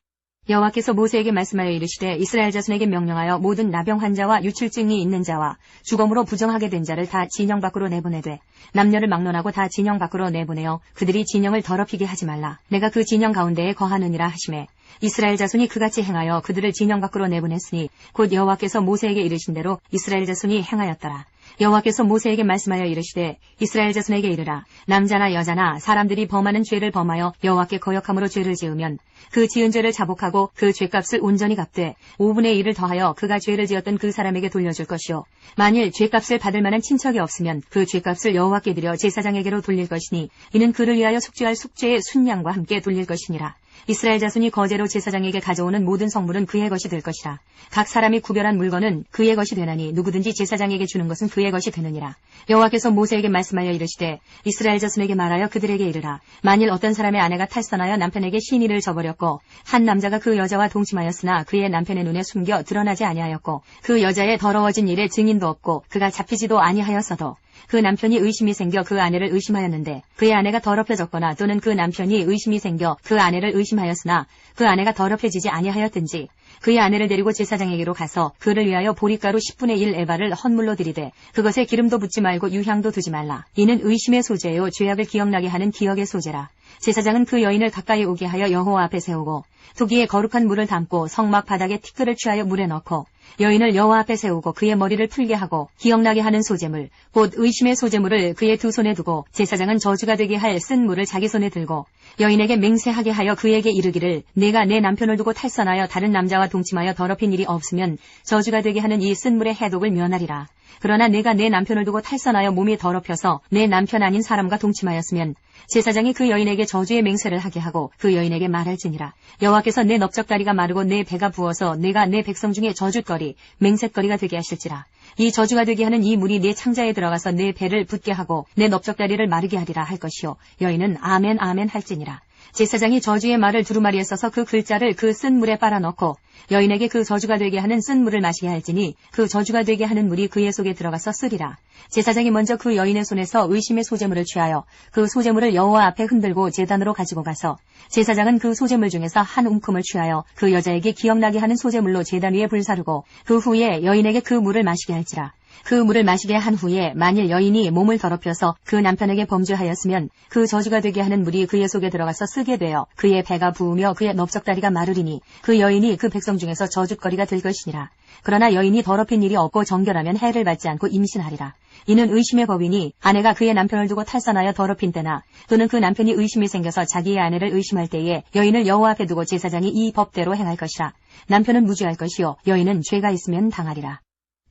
S2: 여호와께서 모세에게 말씀하여 이르시되 이스라엘 자손에게 명령하여 모든 나병 환자와 유출증이 있는 자와 주검으로 부정하게 된 자를 다 진영 밖으로 내보내되 남녀를 막론하고 다 진영 밖으로 내보내어 그들이 진영을 더럽히게 하지 말라. 내가 그 진영 가운데에 거하느니라 하시매 이스라엘 자손이 그같이 행하여 그들을 진영 밖으로 내보냈으니 곧 여호와께서 모세에게 이르신 대로 이스라엘 자손이 행하였더라. 여호와께서 모세에게 말씀하여 이르시되 이스라엘 자손에게 이르라. 남자나 여자나 사람들이 범하는 죄를 범하여 여호와께 거역함으로 죄를 지으면 그 지은 죄를 자복하고 그 죄값을 온전히 갚되 5분의 1을 더하여 그가 죄를 지었던 그 사람에게 돌려줄 것이요 만일 죄값을 받을 만한 친척이 없으면 그 죄값을 여호와께 드려 제사장에게로 돌릴 것이니 이는 그를 위하여 속죄할 속죄의 순양과 함께 돌릴 것이니라. 이스라엘 자손이 거제로 제사장에게 가져오는 모든 성물은 그의 것이 될 것이라. 각 사람이 구별한 물건은 그의 것이 되나니 누구든지 제사장에게 주는 것은 그의 것이 되느니라. 여호와께서 모세에게 말씀하여 이르시되 이스라엘 자손에게 말하여 그들에게 이르라. 만일 어떤 사람의 아내가 탈선하여 남편에게 시인을 저버렸고 한 남자가 그 여자와 동침하였으나 그의 남편의 눈에 숨겨 드러나지 아니하였고 그 여자의 더러워진 일에 증인도 없고 그가 잡히지도 아니하였어도 그 남편이 의심이 생겨 그 아내를 의심하였는데 그의 아내가 더럽혀졌거나 또는 그 남편이 의심이 생겨 그 아내를 의심하였으나 그 아내가 더럽혀지지 아니하였든지 그의 아내를 데리고 제사장에게로 가서 그를 위하여 보리가루 10분의 1 에바를 헌물로 드리되 그것에 기름도 붓지 말고 유향도 두지 말라. 이는 의심의 소재요 죄악을 기억나게 하는 기억의 소재라. 제사장은 그 여인을 가까이 오게 하여 여호와 앞에 세우고 두기에 거룩한 물을 담고 성막 바닥에 티끌을 취하여 물에 넣고 여인을 여호와 앞에 세우고 그의 머리를 풀게 하고 기억나게 하는 소재물 곧 의심의 소재물을 그의 두 손에 두고 제사장은 저주가 되게 할 쓴 물을 자기 손에 들고 여인에게 맹세하게 하여 그에게 이르기를 내가 내 남편을 두고 탈선하여 다른 남자와 동침하여 더럽힌 일이 없으면 저주가 되게 하는 이 쓴물의 해독을 면하리라. 그러나 내가 내 남편을 두고 탈선하여 몸이 더럽혀서 내 남편 아닌 사람과 동침하였으면 제사장이 그 여인에게 저주의 맹세를 하게 하고 그 여인에게 말할지니라. 여호와께서 내 넓적다리가 마르고 내 배가 부어서 내가 내 백성 중에 저주거리 맹세거리가 되게 하실지라. 이 저주가 되게 하는 이 물이 내 창자에 들어가서 내 배를 붓게 하고 내 넓적다리를 마르게 하리라 할 것이요. 여인은 아멘 아멘 할지니라. 제사장이 저주의 말을 두루마리에 써서 그 글자를 그 쓴 물에 빨아넣고 여인에게 그 저주가 되게 하는 쓴 물을 마시게 할지니 그 저주가 되게 하는 물이 그의 속에 들어가서 쓰리라. 제사장이 먼저 그 여인의 손에서 의심의 소제물을 취하여 그 소제물을 여호와 앞에 흔들고 제단으로 가지고 가서 제사장은 그 소제물 중에서 한 움큼을 취하여 그 여자에게 기억나게 하는 소제물로 제단 위에 불사르고 그 후에 여인에게 그 물을 마시게 할지라. 그 물을 마시게 한 후에 만일 여인이 몸을 더럽혀서 그 남편에게 범죄하였으면 그 저주가 되게 하는 물이 그의 속에 들어가서 쓰게 되어 그의 배가 부으며 그의 넓적다리가 마르리니 그 여인이 그 백성 중에서 저주거리가 될 것이니라. 그러나 여인이 더럽힌 일이 없고 정결하면 해를 받지 않고 임신하리라. 이는 의심의 법이니 아내가 그의 남편을 두고 탈선하여 더럽힌 때나 또는 그 남편이 의심이 생겨서 자기의 아내를 의심할 때에 여인을 여호와 앞에 두고 제사장이 이 법대로 행할 것이라. 남편은 무죄할 것이요 여인은 죄가 있으면 당하리라.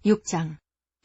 S2: 6장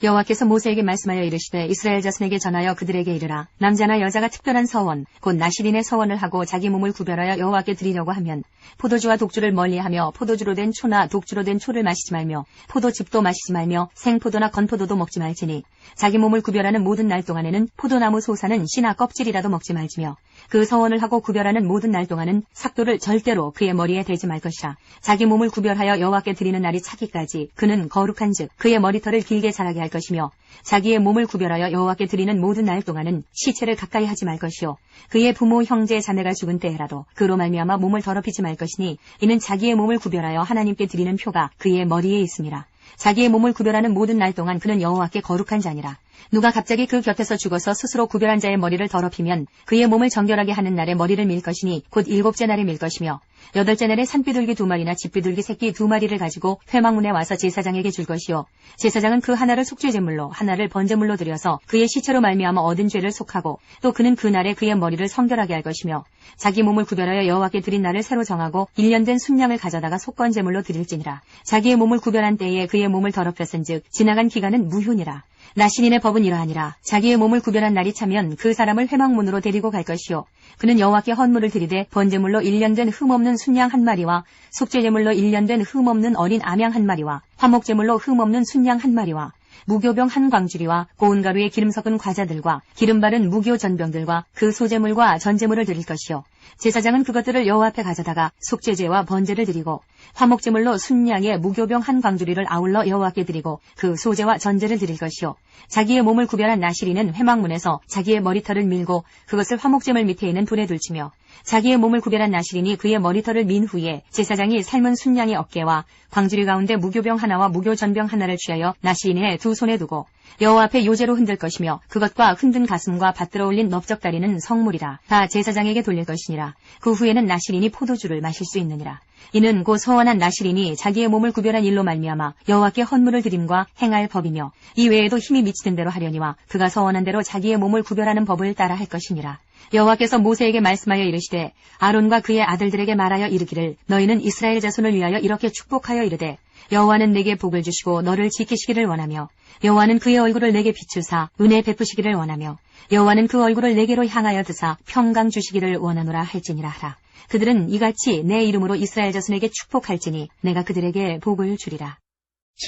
S2: 여호와께서 모세에게 말씀하여 이르시되 이스라엘 자손에게 전하여 그들에게 이르라. 남자나 여자가 특별한 서원 곧 나실인의 서원을 하고 자기 몸을 구별하여 여호와께 드리려고 하면 포도주와 독주를 멀리하며 포도주로 된 초나 독주로 된 초를 마시지 말며 포도즙도 마시지 말며 생포도나 건포도도 먹지 말지니 자기 몸을 구별하는 모든 날 동안에는 포도나무 소사는 씨나 껍질이라도 먹지 말지며 그 서원을 하고 구별하는 모든 날 동안은 삭도를 절대로 그의 머리에 대지 말 것이라. 자기 몸을 구별하여 여호와께 드리는 날이 차기까지 그는 거룩한즉 그의 머리털을 길게 자라게 할 것이며 자기의 몸을 구별하여 여호와께 드리는 모든 날 동안은 시체를 가까이 하지 말 것이요 그의 부모 형제 자매가 죽은 때에라도 그로 말미암아 몸을 더럽히지 말 것이니 이는 자기의 몸을 구별하여 하나님께 드리는 표가 그의 머리에 있음이라. 자기의 몸을 구별하는 모든 날 동안 그는 여호와께 거룩한 자니라. 누가 갑자기 그 곁에서 죽어서 스스로 구별한 자의 머리를 더럽히면 그의 몸을 정결하게 하는 날에 머리를 밀 것이니 곧 7째 날에 밀 것이며 8째 날에 산비둘기 2마리나 집비둘기 새끼 2마리를 가지고 회막문에 와서 제사장에게 줄 것이요 제사장은 그 하나를 속죄제물로 하나를 번제물로 드려서 그의 시체로 말미암아 얻은 죄를 속하고 또 그는 그 날에 그의 머리를 성결하게 할 것이며 자기 몸을 구별하여 여호와께 드린 날을 새로 정하고 1년 된 순양을 가져다가 속건제물로 드릴지니라. 자기의 몸을 구별한 때에 그의 몸을 더럽혔은즉 지나간 기간은 무효니라. 나신인의 법은 이러하니라. 자기의 몸을 구별한 날이 차면 그 사람을 회막문으로 데리고 갈 것이요 그는 여호와께 헌물을 드리되 번제물로 1년 된 흠없는 순양 1마리와 속죄제물로 1년 된 흠없는 어린 암양 1마리와 화목제물로 흠없는 순양 1마리와 무교병 1광주리와 고운 가루에 기름 섞은 과자들과 기름 바른 무교 전병들과 그 소제물과 전제물을 드릴 것이요 제사장은 그것들을 여호와 앞에 가져다가 속죄제와 번제를 드리고 화목제물로 순양의 무교병 1광주리를 아울러 여호와께 드리고 그 소제와 전제를 드릴 것이요 자기의 몸을 구별한 나실인은 회막문에서 자기의 머리털을 밀고 그것을 화목제물 밑에 있는 불에 둘치며 자기의 몸을 구별한 나실인이 그의 머리털을 민 후에 제사장이 삶은 순양의 어깨와 광주리 가운데 무교병 하나와 무교전병 하나를 취하여 나실인의 두 손에 두고 여호와 앞에 요제로 흔들 것이며 그것과 흔든 가슴과 받들어 올린 넓적다리는 성물이라. 다 제사장에게 돌릴 것이니라. 그 후에는 나실인이 포도주를 마실 수 있느니라. 이는 곧 서원한 나실인이 자기의 몸을 구별한 일로 말미암아 여호와께 헌물을 드림과 행할 법이며 이 외에도 힘이 미치는 대로 하려니와 그가 서원한 대로 자기의 몸을 구별하는 법을 따라 할 것이니라. 여호와께서 모세에게 말씀하여 이르시되 아론과 그의 아들들에게 말하여 이르기를 너희는 이스라엘 자손을 위하여 이렇게 축복하여 이르되 여호와는 내게 복을 주시고 너를 지키시기를 원하며 여호와는 그의 얼굴을 내게 비추사 은혜 베푸시기를 원하며 여호와는 그 얼굴을 내게로 향하여 드사 평강 주시기를 원하노라 할지니라 하라. 그들은 이같이 내 이름으로 이스라엘 자손에게 축복할지니 내가 그들에게 복을 주리라.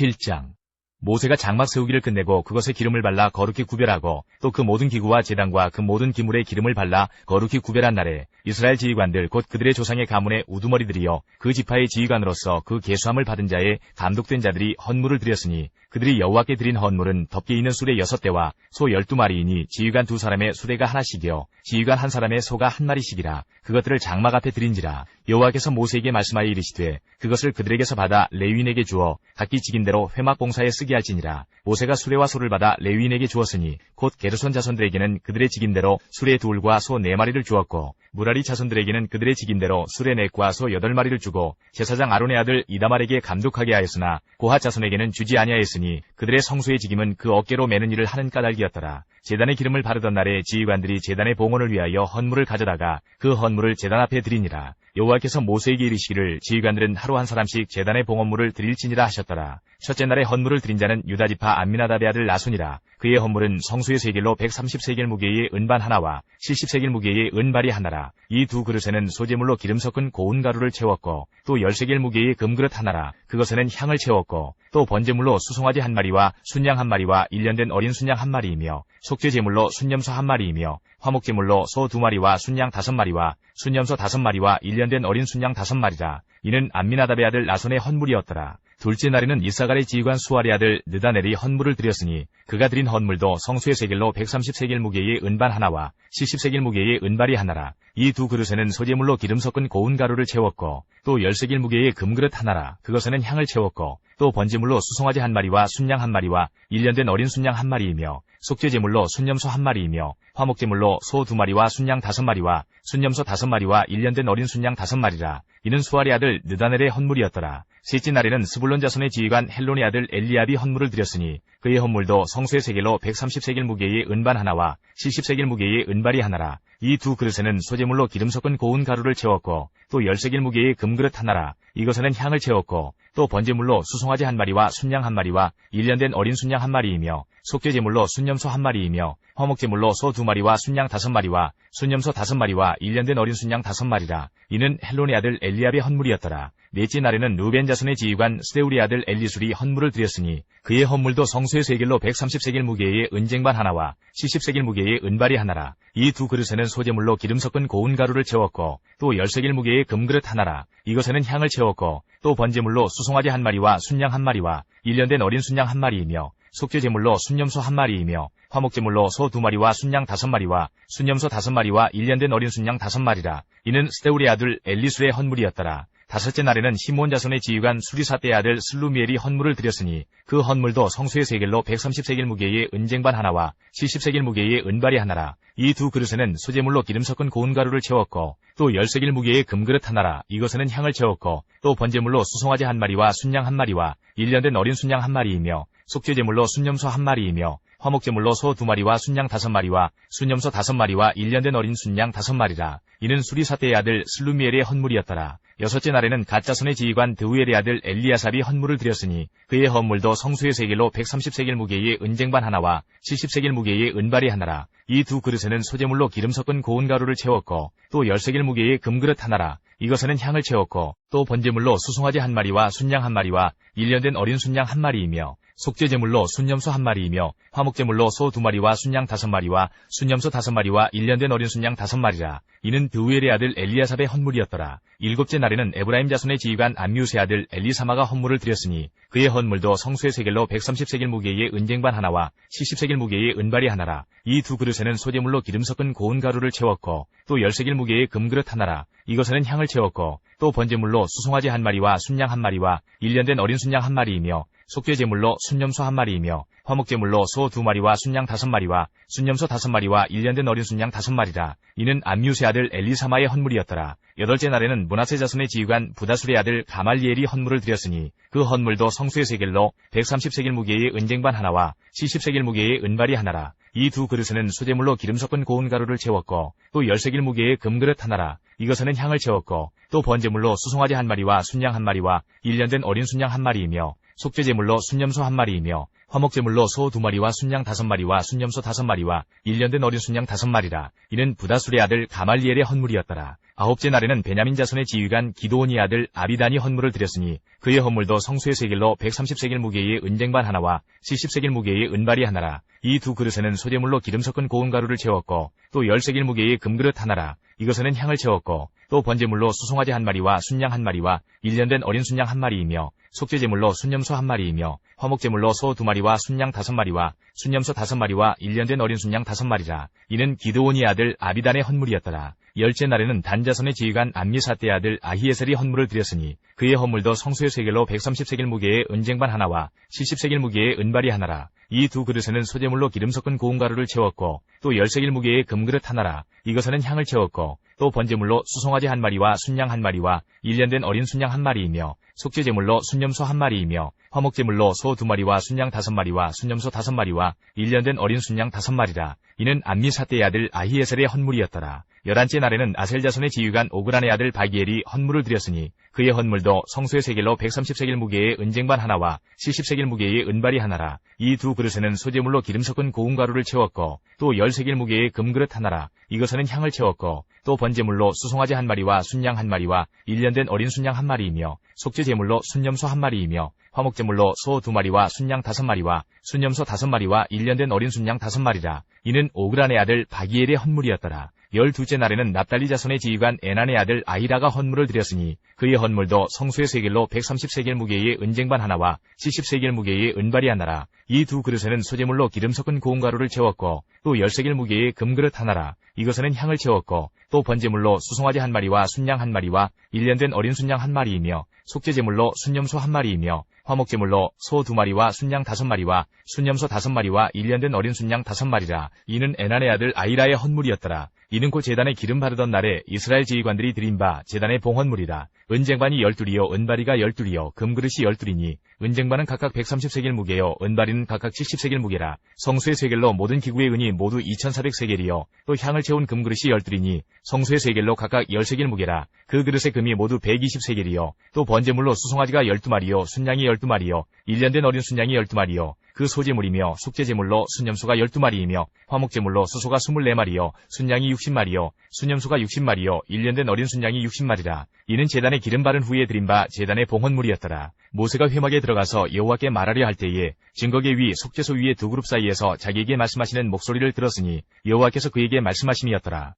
S1: 7장 모세가 장막 세우기를 끝내고 그것에 기름을 발라 거룩히 구별하고 또 그 모든 기구와 제단과 그 모든 기물에 기름을 발라 거룩히 구별한 날에 이스라엘 지휘관들 곧 그들의 조상의 가문의 우두머리들이여 그 지파의 지휘관으로서 그 계수함을 받은 자의 감독된 자들이 헌물을 드렸으니 그들이 여호와께 드린 헌물은 덮개 있는 수레 6대와 소 12마리이니 지휘관 2사람의 수레가 하나씩이요 지휘관 1사람의 소가 1마리씩이라. 그것들을 장막 앞에 드린지라. 여호와께서 모세에게 말씀하여 이르시되 그것을 그들에게서 받아 레위인에게 주어 각기 직인대로 회막 봉사에 쓰게 할지니라. 모세가 수레와 소를 받아 레위인에게 주었으니 곧 게르손 자손들에게는 그들의 직인대로 수레 2과 소 4마리를 주었고 무라리 자손들에게는 그들의 직인대로 수레 4과 소 8마리를 주고 제사장 아론의 아들 이다말에게 감독하게 하였으나 고핫 자손에게는 주지 아니하였으니 그들의 성소의 직임은 그 어깨로 매는 일을 하는 까닭이었더라. 제단의 기름을 바르던 날에 지휘관들이 제단의 봉헌을 위하여 헌물을 가져다가 그 헌물을 제단 앞에 드리니라. 여호와께서 모세에게 이르시기를 지휘관들은 하루 한 사람씩 제단의 봉헌물을 드릴지니라 하셨더라. 첫째 날에 헌물을 드린 자는 유다지파 암미나답의 아들 나손이라. 그의 헌물은 성수의 세겔로 130세겔 무게의 은반 하나와 70세겔 무게의 은발이 하나라. 이 두 그릇에는 소재물로 기름 섞은 고운 가루를 채웠고 또 10세겔 무게의 금그릇 하나라. 그것에는 향을 채웠고 또 번제물로 수송아지 한 마리와 순양 한 마리와 1년 된 어린 순양 한 마리이며 속죄제물로 순염소 한 마리이며 화목제물로 소 2마리와 순양 5마리와 순염소 5마리와 1년 된 어린 순양 5마리라. 이는 암미나답의 아들 나손의 헌물이었더라. 둘째 날에는 이사갈의 지휘관 수알의 아들 느다넬이 헌물을 드렸으니 그가 드린 헌물도 성수의 세겔로 130세겔 무게의 은반 하나와 70세겔 무게의 은발이 하나라. 이 두 그릇에는 소재물로 기름 섞은 고운 가루를 채웠고 또 10세겔 무게의 금그릇 하나라. 그것에는 향을 채웠고 또 번제물로 수송아지 한 마리와 순양 한 마리와 1년 된 어린 순양 한 마리이며 속죄제물로 순염소 한 마리이며 화목제물로 소 2마리와 순양 5마리와 순염소 5마리와 1년 된 어린 순양 5마리라. 이는 수알의 아들 느다넬의 헌물이었더라. 셋째 날에는 스불론 자손의 지휘관 헬론의 아들 엘리압이 헌물을 드렸으니 그의 헌물도 성수의 세겔로 130세겔 무게의 은반 하나와 70세겔 무게의 은발이 하나라. 이 두 그릇에는 소재물로 기름 섞은 고운 가루를 채웠고 또 10세겔 무게의 금그릇 하나라. 이것에는 향을 채웠고 또 번제물로 수송아지 한 마리와 순양 한 마리와 1년 된 어린 순양 한 마리이며 속죄제물로 순염소 한 마리이며 화목제물로 소 2마리와 순양 5마리와 순염소 5마리와 1년 된 어린 순양 5마리라. 이는 헬론의 아들 엘리압의 헌물이었더라. 넷째 날에는 루벤 자손의 지휘관 스데울의 아들 엘리술이 헌물을 드렸으니 그의 헌물도 성수의 세겔로 130세겔 무게의 은쟁반 하나와 70세겔 무게의 은발이 하나라. 이 두 그릇에는 소재물로 기름 섞은 고운 가루를 채웠고 또 10세겔 무게의 금그릇 하나라. 이것에는 향을 채웠고 또 번제물로 수송아지 한 마리와 순양 한 마리와 1년 된 어린 순양 한 마리이며 속죄제물로 순염소 한 마리이며 화목제물로 소 2마리와 순양 5마리와 순염소 5마리와 1년 된 어린 순양 5마리라. 이는 스데울의 아들 엘리술의 헌물이었더라. 다섯째 날에는 시몬 자손의 지휘관 수리사떼의 아들 슬루미엘이 헌물을 드렸으니 그 헌물도 성수의 세겔로 130세겔 무게의 은쟁반 하나와 70세겔 무게의 은발이 하나라. 이 두 그릇에는 소재물로 기름 섞은 고운 가루를 채웠고 또 10세겔 무게의 금그릇 하나라. 이것에는 향을 채웠고 또 번제물로 수송아지 한 마리와 순양 한 마리와 1년 된 어린 순양 한 마리이며 속죄제물로 순염소 한 마리이며 화목제물로 소 2마리와 순양 5마리와 순염소 5마리와 1년 된 어린 순양 5마리라. 이는 수리사떼의 아들 슬루미엘의 헌물이었더라. 여섯째 날에는 갓자손의 지휘관 드우엘의 아들 엘리아삽이 헌물을 드렸으니 그의 헌물도 성수의 세겔로 130세겔 무게의 은쟁반 하나와 70세겔 무게의 은발이 하나라. 이 두 그릇에는 소재물로 기름 섞은 고운 가루를 채웠고 또 10세겔 무게의 금그릇 하나라. 이것에는 향을 채웠고 또 번제물로 수송아지 한 마리와 순양 한 마리와 1년 된 어린 순양 한 마리이며 속죄제물로 순염소 한 마리이며 화목제물로 소 2마리와 순양 5마리와 순염소 5마리와 1년 된 어린 순양 5마리라. 이는 드우엘의 아들 엘리아삽의 헌물이었더라. 일곱째 날에는 에브라임 자손의 지휘관 암미우스의 아들 엘리사마가 헌물을 드렸으니 그의 헌물도 성수의 세겔로 130세겔 무게의 은쟁반 하나와 70세겔 무게의 은발이 하나라. 이 두 그릇에는 소재물로 기름 섞은 고운 가루를 채웠고 또 10세겔 무게의 금그릇 하나라. 이것에는 향을 채웠고 또 번제물로 수송아지 한 마리와 순양 한 마리와 1년 된 어린 순양 한 마리이며 속죄제물로 순염소 한 마리이며 화목제물로 소 2마리와 순양 5마리와 순염소 5마리와 1년 된 어린 순양 5마리라. 이는 암미우스의 아들 엘리사마의 헌물이었더라. 여덟째 날에는 므낫세 자손의 지휘관 부다술의 아들 가말리엘이 헌물을 드렸으니 그 헌물도 성수의 세겔로 130세겔 무게의 은쟁반 하나와 70세겔 무게의 은발이 하나라. 이 두 그릇에는 소재물로 기름 섞은 고운 가루를 채웠고 또 10세겔 무게의 금그릇 하나라. 이것에는 향을 채웠고 또 번제물로 수송아지 한 마리와 순양 한 마리와 1년 된 어린 순양 한 마리이며 속죄제물로 순염소 한 마리이며 화목제물로 소 2마리와 순양 5마리와 순염소 5마리와 1년 된 어린 순양 5마리라. 이는 부다술의 아들 가말리엘의 헌물이었더라. 아홉째 날에는 베냐민 자손의 지휘관 기드온의 아들 아비단이 헌물을 드렸으니 그의 헌물도 성수의 세겔로 130세겔 무게의 은쟁반 하나와 70세겔 무게의 은발이 하나라. 이 두 그릇에는 소재물로 기름 섞은 고운 가루를 채웠고 또 10세겔 무게의 금그릇 하나라. 이것에는 향을 채웠고 또 번제물로 수송아지 한 마리와 순양 한 마리와 1년 된 어린 순양 한 마리이며 속죄제물로 순염소 한 마리이며 화목제물로 소 2마리와 순양 5마리와 순염소 5마리와 1년 된 어린 순양 5마리라. 이는 기드온의 아들 아비단의 헌물이었더라. 열째 날에는 단 자손의 지휘관 암미사떼의 아들 아히에셀이 헌물을 드렸으니 그의 헌물도 성수의 세겔로 130세겔 무게의 은쟁반 하나와 70세겔 무게의 은발이 하나라. 이 두 그릇에는 소재물로 기름 섞은 고운 가루를 채웠고 또 10세겔 무게의 금그릇 하나라. 이것에는 향을 채웠고 또 번제물로 수송아지 1마리와 순양 1마리와 1년 된 어린 순양 1마리이며 속죄제물로 순염소 1마리이며 화목제물로 소 2마리와 순양 5마리와 순염소 5마리와 1년 된 어린 순양 5마리라. 이는 암미사떼의 아들 아히에셀의 헌물이었더라. 11째 날에는 아셀 자손의 지휘관 오그란의 아들 바기엘이 헌물을 드렸으니 그의 헌물도 성소의 세겔로 130세겔 무게의 은쟁반 하나와 70세겔 무게의 은발이 하나라. 이 두 그릇에는 소제물로 기름 섞은 고운 가루를 채웠고 또 10세겔 무게의 금그릇 하나라. 이것에는 향을 채웠고 또 번제물로 수송아지 1마리와 순양 1마리와 1년 된 어린 순양 1마리이며 속죄제물로 순염소 1마리이며 화목제물로 소 2마리와 순양 5마리와 순염소 5마리와 1년 된 어린 순양 5마리라. 이는 오그란의 아들 바기엘의 헌물이었더라. 12째 날에는 납달리 자손의 지휘관 에난의 아들 아히라가 헌물을 드렸으니 그의 헌물도 성소의 세겔로 130세겔 무게의 은쟁반 하나와 70세겔 무게의 은발이 하나라. 이 두 그릇에는 소제물로 기름 섞은 고운 가루를 채웠고 또 10세겔 무게의 금그릇 하나라. 이것에는 향을 채웠고 또 번제물로 수송아지 1마리와 순양 1마리와 1년 된 어린 순양 1마리이며 속죄제물로 순염소 1마리이며 화목제물로 소 2마리와 순양 5마리와 순염소 5마리와 1년 된 어린 순양 5마리라. 이는 에난의 아들 아히라의 헌물이었더라. 이는 곧 제단에 기름 바르던 날에 이스라엘 지휘관들이 드린 바 제단의 봉헌물이라. 은쟁반이 12이요 은바리가 12이요 금그릇이 12이니 은쟁반은 각각 130세겔 무게요 은바리는 각각 70세겔 무게라. 성수의 세겔로 모든 기구의 은이 모두 2400세겔이요 또 향을 채운 금그릇이 12이니 성수의 세겔로 각각 10세겔 무게라. 그 그릇의 금이 모두 120세겔이요 또 번제물로 수송아지가 12마리요 순양이 12마리요 1년 된 어린 순양이 12마리요 그 소제물이며 속죄제물로 순염소가 12마리이며 화목제물로 수소가 24마리요 순양이 60마리요 순염소가 60마리요 1년 된 어린 순양이 60마리라. 이는 제단에 기름 바른 후에 드린 바 제단의 봉헌물이었더라. 모세가 회막에 들어가서 여호와께 말하려 할 때에 증거계 위 속죄소 위의 두 그룹 사이에서 자기에게 말씀하시는 목소리를 들었으니 여호와께서 그에게 말씀하심이었더라.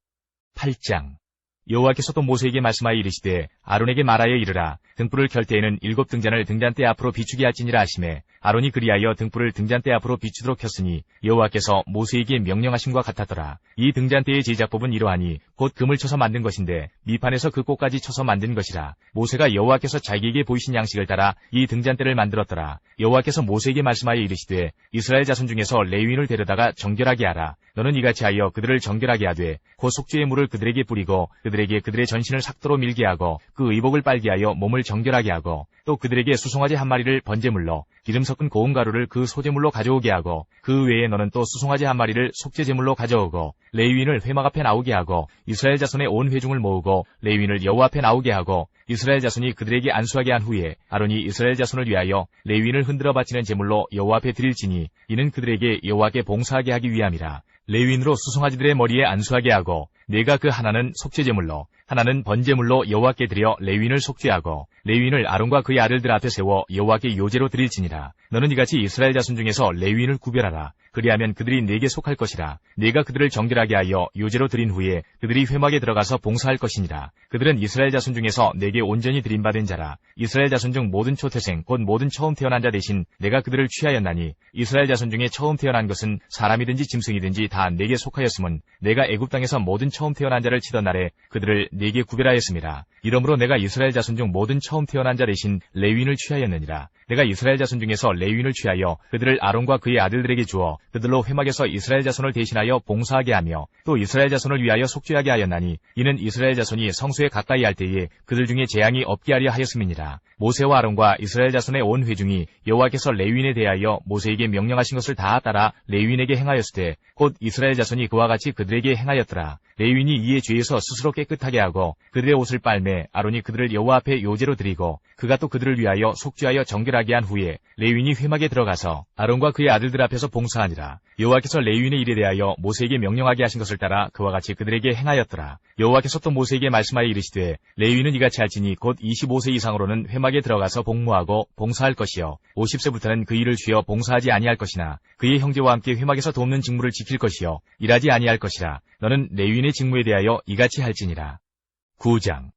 S1: 8장 여호와께서 또 모세에게 말씀하여 이르시되 아론에게 말하여 이르라. 등불을 켤 때에는 7등잔을 등잔대 앞으로 비추게 할지니라 하시매 아론이 그리하여 등불을 등잔대 앞으로 비추도록 켰으니 여호와께서 모세에게 명령하심과 같았더라. 이 등잔대의 제작법은 이러하니 곧 금을 쳐서 만든 것인데 밑판에서 그 꼭까지 쳐서 만든 것이라. 모세가 여호와께서 자기에게 보이신 양식을 따라 이 등잔대를 만들었더라. 여호와께서 모세에게 말씀하여 이르시되 이스라엘 자손 중에서 레위인을 데려다가 정결하게 하라. 너는 이같이 하여 그들을 정결하게 하되 곧 속죄의 물을 그들에게 뿌리고 그들에게 그들의 전신을 삭도로 밀게 하고 그 의복을 빨게 하여 몸을 정결하게 하고 또 그들에게 수송아지 1마리를 번제물로 기름 섞은 고운 가루를 그 소제물로 가져오게 하고 그 외에 너는 또 수송아지 1마리를 속죄제물로 가져오고 레위인을 회막 앞에 나오게 하고 이스라엘 자손의 온 회중을 모으고 레위인을 여호와 앞에 나오게 하고 이스라엘 자손이 그들에게 안수하게 한 후에 아론이 이스라엘 자손을 위하여 레위인을 흔들어 바치는 제물로 여호와 앞에 드릴지니 이는 그들에게 여호와께 봉사하게 하기 위함이라. 레위인으로 수송아지들의 머리에 안수하게 하고 내가 그 하나는 속죄제물로 하나는 번제물로 여호와께 드려 레위인을 속죄하고 레위인을 아론과 그의 아들들 앞에 세워 여호와께 요제로 드릴지니라. 너는 이같이 이스라엘 자손 중에서 레위인을 구별하라. 그리하면 그들이 내게 속할 것이라. 내가 그들을 정결하게 하여 요제로 드린 후에 그들이 회막에 들어가서 봉사할 것이니라. 그들은 이스라엘 자손 중에서 내게 온전히 드림받은 자라. 이스라엘 자손 중 모든 초태생 곧 모든 처음 태어난 자 대신 내가 그들을 취하였나니 이스라엘 자손 중에 처음 태어난 것은 사람이든지 짐승이든지 다 내게 속하였음은 내가 애굽 땅에서 모든 처음 태어난 자를 치던 날에 그들을 내게 구별하였습니다. 이러므로 내가 이스라엘 자손 중 모든 처음 태어난 자 대신 레위인을 취하였느니라. 내가 이스라엘 자손 중에서 레위인을 취하여 그들을 아론과 그의 아들들에게 주어 그들로 회막에서 이스라엘 자손을 대신하여 봉사하게 하며 또 이스라엘 자손을 위하여 속죄하게 하였나니 이는 이스라엘 자손이 성소에 가까이 할 때에 그들 중에 재앙이 없게 하려 하였음이니라. 모세와 아론과 이스라엘 자손의 온 회중이 여호와께서 레위인에 대하여 모세에게 명령하신 것을 다 따라 레위인에게 행하였으되 곧 이스라엘 자손이 그와 같이 그들에게 행하였더라. 레위인이 이에 죄에서 스스로 깨끗하게 하고 그들의 옷을 빨매 아론이 그들을 여호와 앞에 요제로 드리고 그가 또 그들을 위하여 속죄하여 정결하게 한 후에 레위인이 회막에 들어가서 아론과 그의 아들들 앞에서 봉사하니라. 여호와께서 레위인의 일에 대하여 모세에게 명령하게 하신 것을 따라 그와 같이 그들에게 행하였더라. 여호와께서 또 모세에게 말씀하여 이르시되 레위인은 이같이 할지니 곧 25세 이상으로는 회막에 들어가서 복무하고 봉사할 것이요 50세부터는 그 일을 쉬어 봉사하지 아니할 것이나 그의 형제와 함께 회막에서 돕는 직무를 지킬 것이요 일하지 아니할 것이라. 너는 레위인의 직무에 대하여 이같이 할지니라. 9장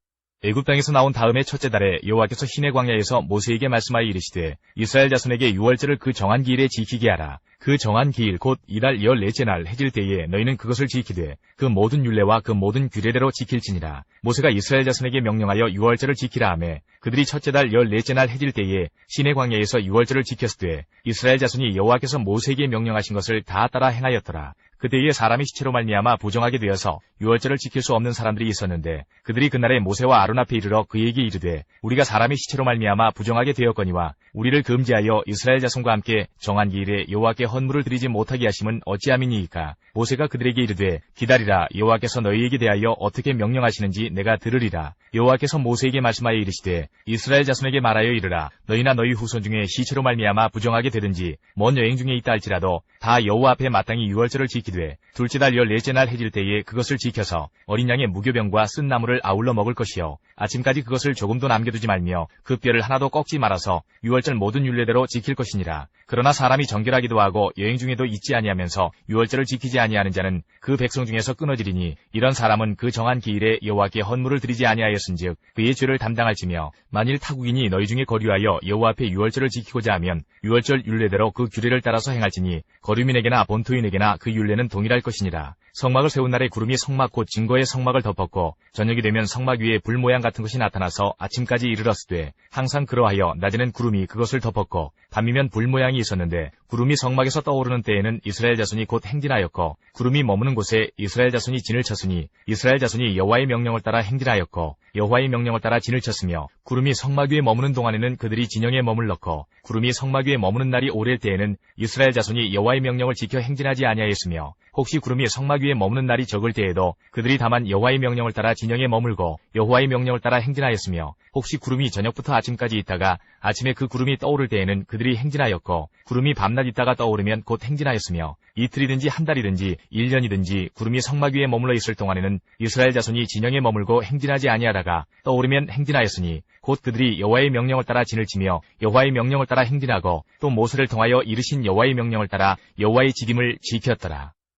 S1: 애굽 땅에서 나온 다음에 첫째 달에 여호와께서 시내 광야에서 모세에게 말씀하여 이르시되 이스라엘 자손에게 유월절을 그 정한 기일에 지키게 하라. 그 정한 기일 곧 이달 14째 날 해질 때에 너희는 그것을 지키되 그 모든 율례와 그 모든 규례대로 지킬지니라. 모세가 이스라엘 자손에게 명령하여 유월절을 지키라 하매 그들이 첫째 달 14째 날 해질 때에 시내 광야에서 유월절을 지켰으되 이스라엘 자손이 여호와께서 모세에게 명령하신 것을 다 따라 행하였더라. 그때에 사람이 시체로 말미암아 부정하게 되어서 유월절을 지킬 수 없는 사람들이 있었는데 그들이 그날에 모세와 아론 앞에 이르러 그에게 이르되 우리가 사람이 시체로 말미암아 부정하게 되었거니와 우리를 금지하여 이스라엘 자손과 함께 정한 기일에 여호와께 헌물을 드리지 못하게 하심은 어찌함이니이까. 모세가 그들에게 이르되 기다리라. 여호와께서 너희에게 대하여 어떻게 명령하시는지 내가 들으리라. 여호와께서 모세에게 말씀하여 이르시되 이스라엘 자손에게 말하여 이르라. 너희나 너희 후손 중에 시체로 말미암아 부정하게 되든지 먼 여행 중에 있다 할지라도 다 여호와 앞에 마땅히 유월절을 지키되 둘째 달 14째 날 해질 때에 그것을 지켜서 어린 양의 무교병과 쓴 나물을 아울러 먹을 것이요 아침까지 그것을 조금도 남겨두지 말며 그 뼈를 하나도 꺾지 말아서 유월절 모든 율례대로 지킬 것이니라. 그러나 사람이 정결하기도 하고 여행 중에도 잊지 아니하면서 유월절을 지키지 아니하는 자는 그 백성 중에서 끊어지리니 이런 사람은 그 정한 기일에 여호와께 헌물을 드리지 아니하였은즉 그의 죄를 담당할지며 만일 타국인이 너희 중에 거류하여 여호와 앞에 유월절을 지키고자 하면 유월절 율례대로 그 규례를 따라서 행할지니 거류민에게나 본토인에게나 그 율례는 동일할 것이니라. 성막을 세운 날에 구름이 성막 곧 증거의 성막을 덮었고 저녁이 되면 성막 위에 불 모양 같은 것이 나타나서 아침까지 이르렀으되 항상 그러하여 낮에는 구름이 그것을 덮었고 밤이면 불 모양이 있었는데 구름이 성막에서 떠오르는 때에는 이스라엘 자손이 곧 행진하였고 구름이 머무는 곳에 이스라엘 자손이 진을 쳤으니 이스라엘 자손이 여호와의 명령을 따라 행진하였고 여호와의 명령을 따라 진을 쳤으며 구름이 성막 위에 머무는 동안에는 그들이 진영에 머물렀고 구름이 성막 위에 머무는 날이 오랠 때에는 이스라엘 자손이 여호와의 명령을 지켜 행진하지 아니하였으며 혹시 구름이 성막 위에 머무는 날이 적을 때에도 그들이 다만 여호와의 명령을 따라 진영에 머물고 여호와의 명령을 따라 행진하였으며 혹시 구름이 저녁부터 아침까지 있다가 아침에 그 구름이 떠오를 때에는 그들이 행진하였고 구름이 밤낮 있다가 떠오르면 곧 행진하였으며 이틀이든지 한 달이든지 1년이든지 구름이 성막 위에 머물러 있을 동안에는 이스라엘 자손이 진영에 머물고 행진하지 아니하다가 떠오르면 행진하였으니 곧 그들이 여호와의 명령을 따라 진을 치며 여호와의 명령을 따라 행진하고 또 모세를 통하여 이르신 여호와의 명령을 따라 여호와의 직임을 지켰더라.